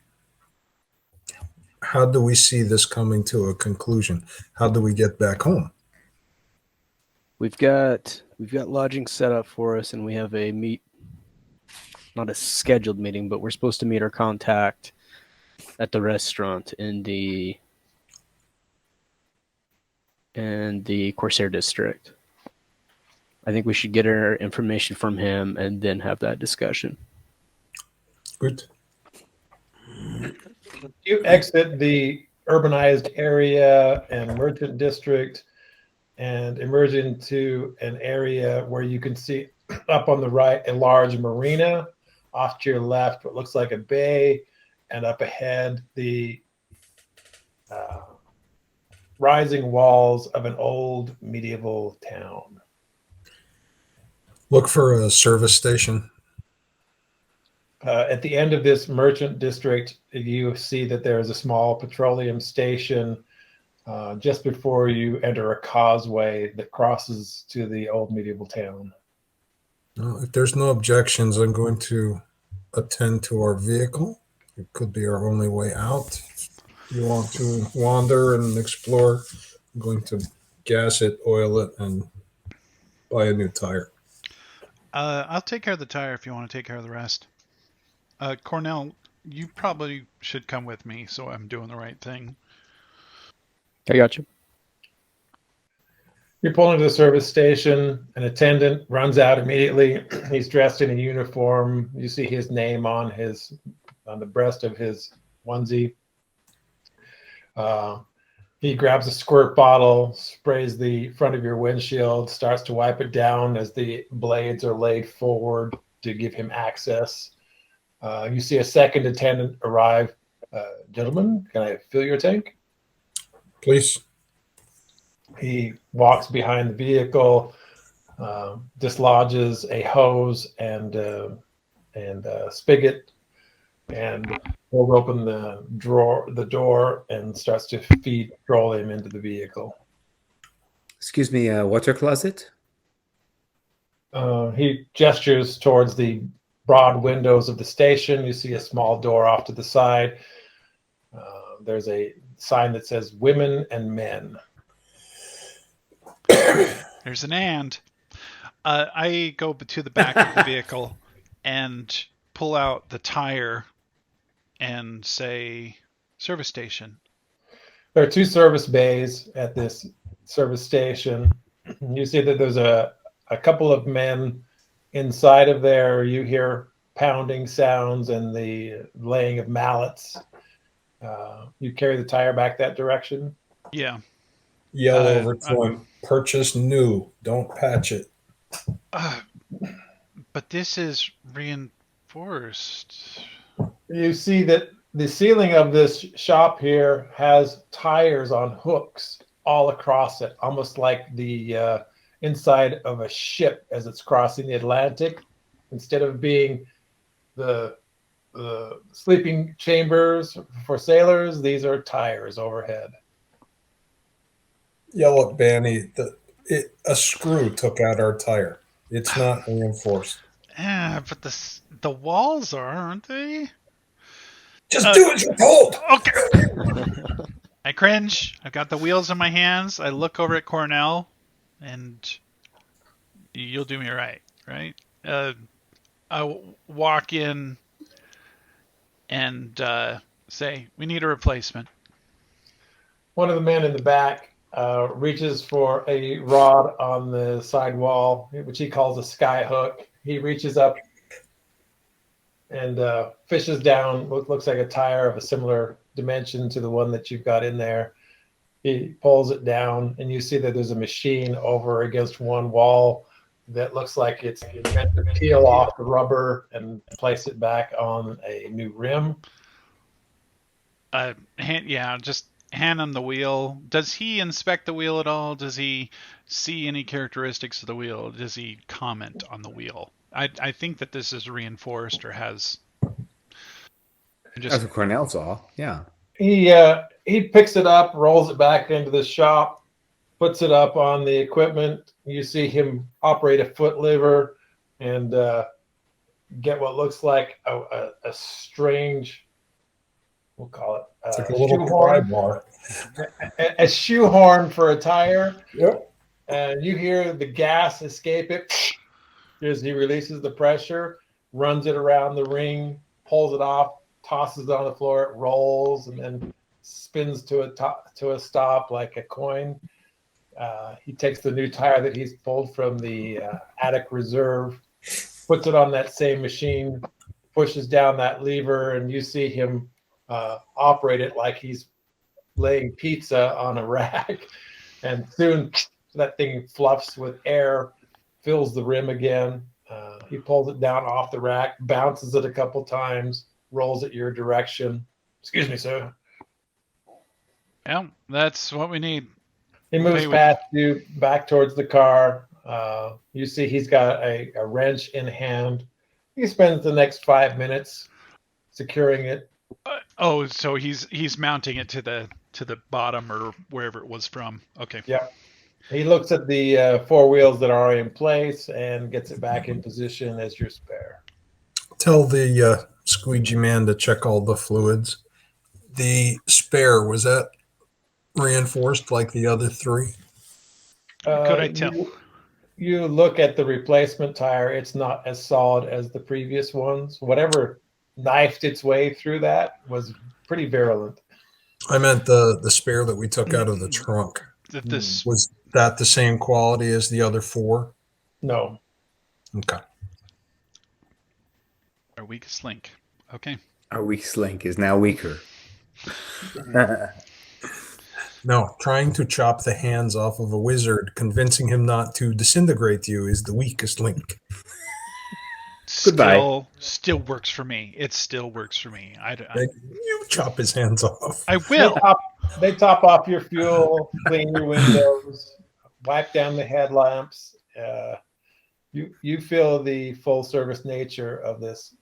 How do we see this coming to a conclusion? How do we get back home? We've got lodging set up for us, and we have a not a scheduled meeting, but we're supposed to meet our contact at the restaurant in the Corsair district. I think we should get our information from him and then have that discussion. Good. You exit the urbanized area and merchant district and emerge into an area where you can see up on the right a large marina, off to your left what looks like a bay, and up ahead the rising walls of an old medieval town. Look for a service station. At the end of this merchant district, you see that there is a small petroleum station just before you enter a causeway that crosses to the old medieval town. If there's no objections, I'm going to attend to our vehicle. It could be our only way out. You want to wander and explore? I'm going to gas it, oil it, and buy a new tire. I'll take care of the tire if you want to take care of the rest. Cornell, you probably should come with me so I'm doing the right thing. I got you. You pull into the service station. An attendant runs out immediately. He's dressed in a uniform. You see his name on the breast of his onesie. He grabs a squirt bottle, sprays the front of your windshield, starts to wipe it down as the blades are laid forward to give him access. You see a second attendant arrive. Gentlemen, can I fill your tank? Please. He walks behind the vehicle, dislodges a hose and a spigot, and pulls open the door and starts to feed petroleum into the vehicle. Excuse me, water closet? He gestures towards the broad windows of the station. You see a small door off to the side. There's a sign that says women and men. There's an and. I go to the back of the vehicle and pull out the tire and say, service station. There are two service bays at this service station. You see that there's a couple of men inside of there. You hear pounding sounds and the laying of mallets. You carry the tire back that direction? Yeah. Yell over to him. Purchase new. Don't patch it. But this is reinforced. You see that the ceiling of this shop here has tires on hooks all across it, almost like the inside of a ship as it's crossing the Atlantic. Instead of being the sleeping chambers for sailors, these are tires overhead. Yell at Bani. A screw took out our tire. It's not reinforced. Yeah, but the walls are, aren't they? Just do as you're told. Okay. I cringe. I've got the wheels in my hands. I look over at Cornell, and you'll do me right? I walk in and say, we need a replacement. One of the men in the back reaches for a rod on the side wall, which he calls a sky hook. He reaches up and fishes down what looks like a tire of a similar dimension to the one that you've got in there. He pulls it down, and you see that there's a machine over against one wall that looks like it's meant to peel off the rubber and place it back on a new rim. Just hand him the wheel. Does he inspect the wheel at all? Does he see any characteristics of the wheel? Does he comment on the wheel? I think that this is reinforced or has. That's what Cornell saw. Yeah. He picks it up, rolls it back into the shop, puts it up on the equipment. You see him operate a foot lever and get what looks like a strange, we'll call it It's like a little pry bar. a shoehorn for a tire. Yep. And you hear the gas escape it as he releases the pressure, runs it around the ring, pulls it off, tosses it on the floor, it rolls, and then spins to a stop like a coin. He takes the new tire that he's pulled from the attic reserve, puts it on that same machine, pushes down that lever, and you see him operate it like he's laying pizza on a rack. And soon that thing fluffs with air, fills the rim again. He pulls it down off the rack, bounces it a couple times, rolls it your direction. Excuse me, sir. Yeah, that's what we need. He moves past you back towards the car. You see he's got a wrench in hand. He spends the next 5 minutes securing it. So he's mounting it to the bottom or wherever it was from. Okay. Yeah. He looks at the four wheels that are in place and gets it back in position as your spare. Tell the squeegee man to check all the fluids. The spare, was that reinforced like the other three? Could I tell? You look at the replacement tire, it's not as solid as the previous ones. Whatever knifed its way through that was pretty virulent. I meant the spare that we took out of the trunk. This Was that the same quality as the other four? No. Okay. our weakest link. Okay. Our weak link is now weaker. No, trying to chop the hands off of a wizard, convincing him not to disintegrate you is the weakest link. Goodbye. Still works for me. It still works for me. You chop his hands off. I will. They top off your fuel, clean your windows, wipe down the headlamps. You feel the full service nature of this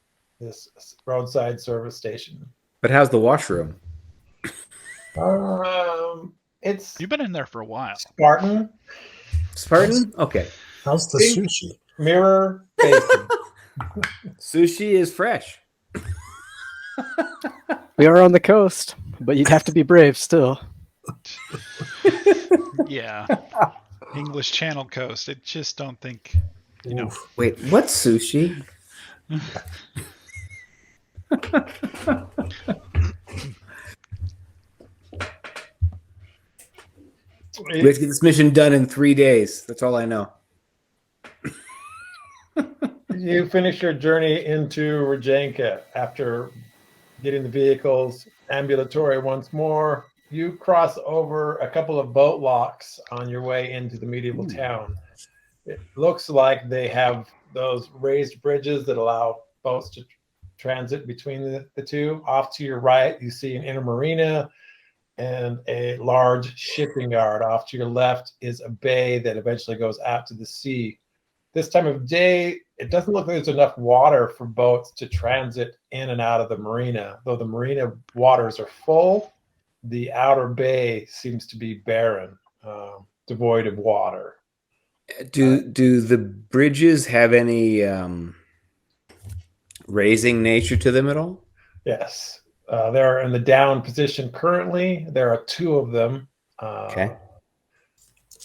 roadside service station. But how's the washroom? It's You've been in there for a while. Spartan, Spartan? Okay. How's the Pink. sushi? mirror facing. Sushi is fresh. We are on the coast, but you'd have to be brave still. Yeah. English Channel Coast. I just don't think, you know. Oof. Wait, what's sushi? We have to get this mission done in 3 days. That's all I know. You finish your journey into Rajanka after getting the vehicles ambulatory once more. You cross over a couple of boat locks on your way into the medieval town. It looks like they have those raised bridges that allow boats to transit between the two. Off to your right, you see an inner marina and a large shipping yard. Off to your left is a bay that eventually goes out to the sea. This time of day, it doesn't look like there's enough water for boats to transit in and out of the marina. Though the marina waters are full, the outer bay seems to be barren, devoid of water. Do the bridges have any raising nature to them at all? Yes. They're in the down position currently. There are two of them. Okay.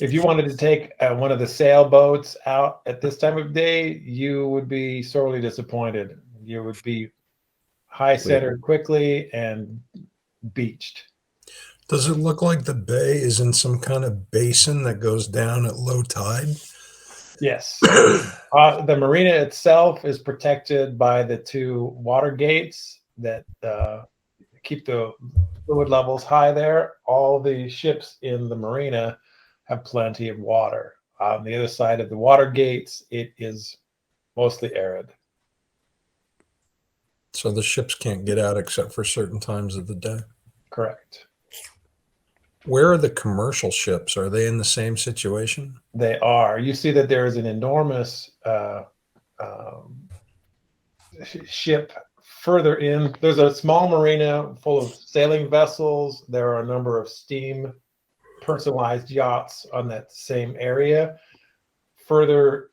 If you wanted to take one of the sailboats out at this time of day, you would be sorely disappointed. You would be high centered quickly and beached. Does it look like the bay is in some kind of basin that goes down at low tide? Yes. The marina itself is protected by the two water gates that keep the fluid levels high there. All the ships in the marina have plenty of water. On the other side of the water gates, it is mostly arid. So the ships can't get out except for certain times of the day. Correct. Where are the commercial ships? Are they in the same situation? They are. You see that there is an enormous ship further in. There's a small marina full of sailing vessels. There are a number of steam personalized yachts on that same area. Further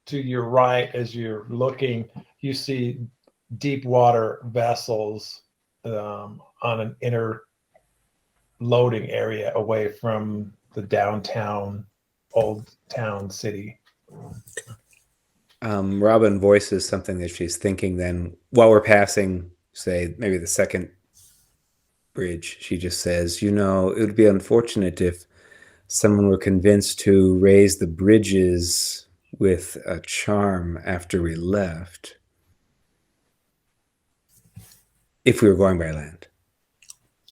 to your right, as you're looking, you see deep water vessels on an inner loading area away from the downtown old town city. Robyn voices something that she's thinking then while we're passing, say, maybe the second bridge. She just says, it would be unfortunate if someone were convinced to raise the bridges with a charm after we left, if we were going by land.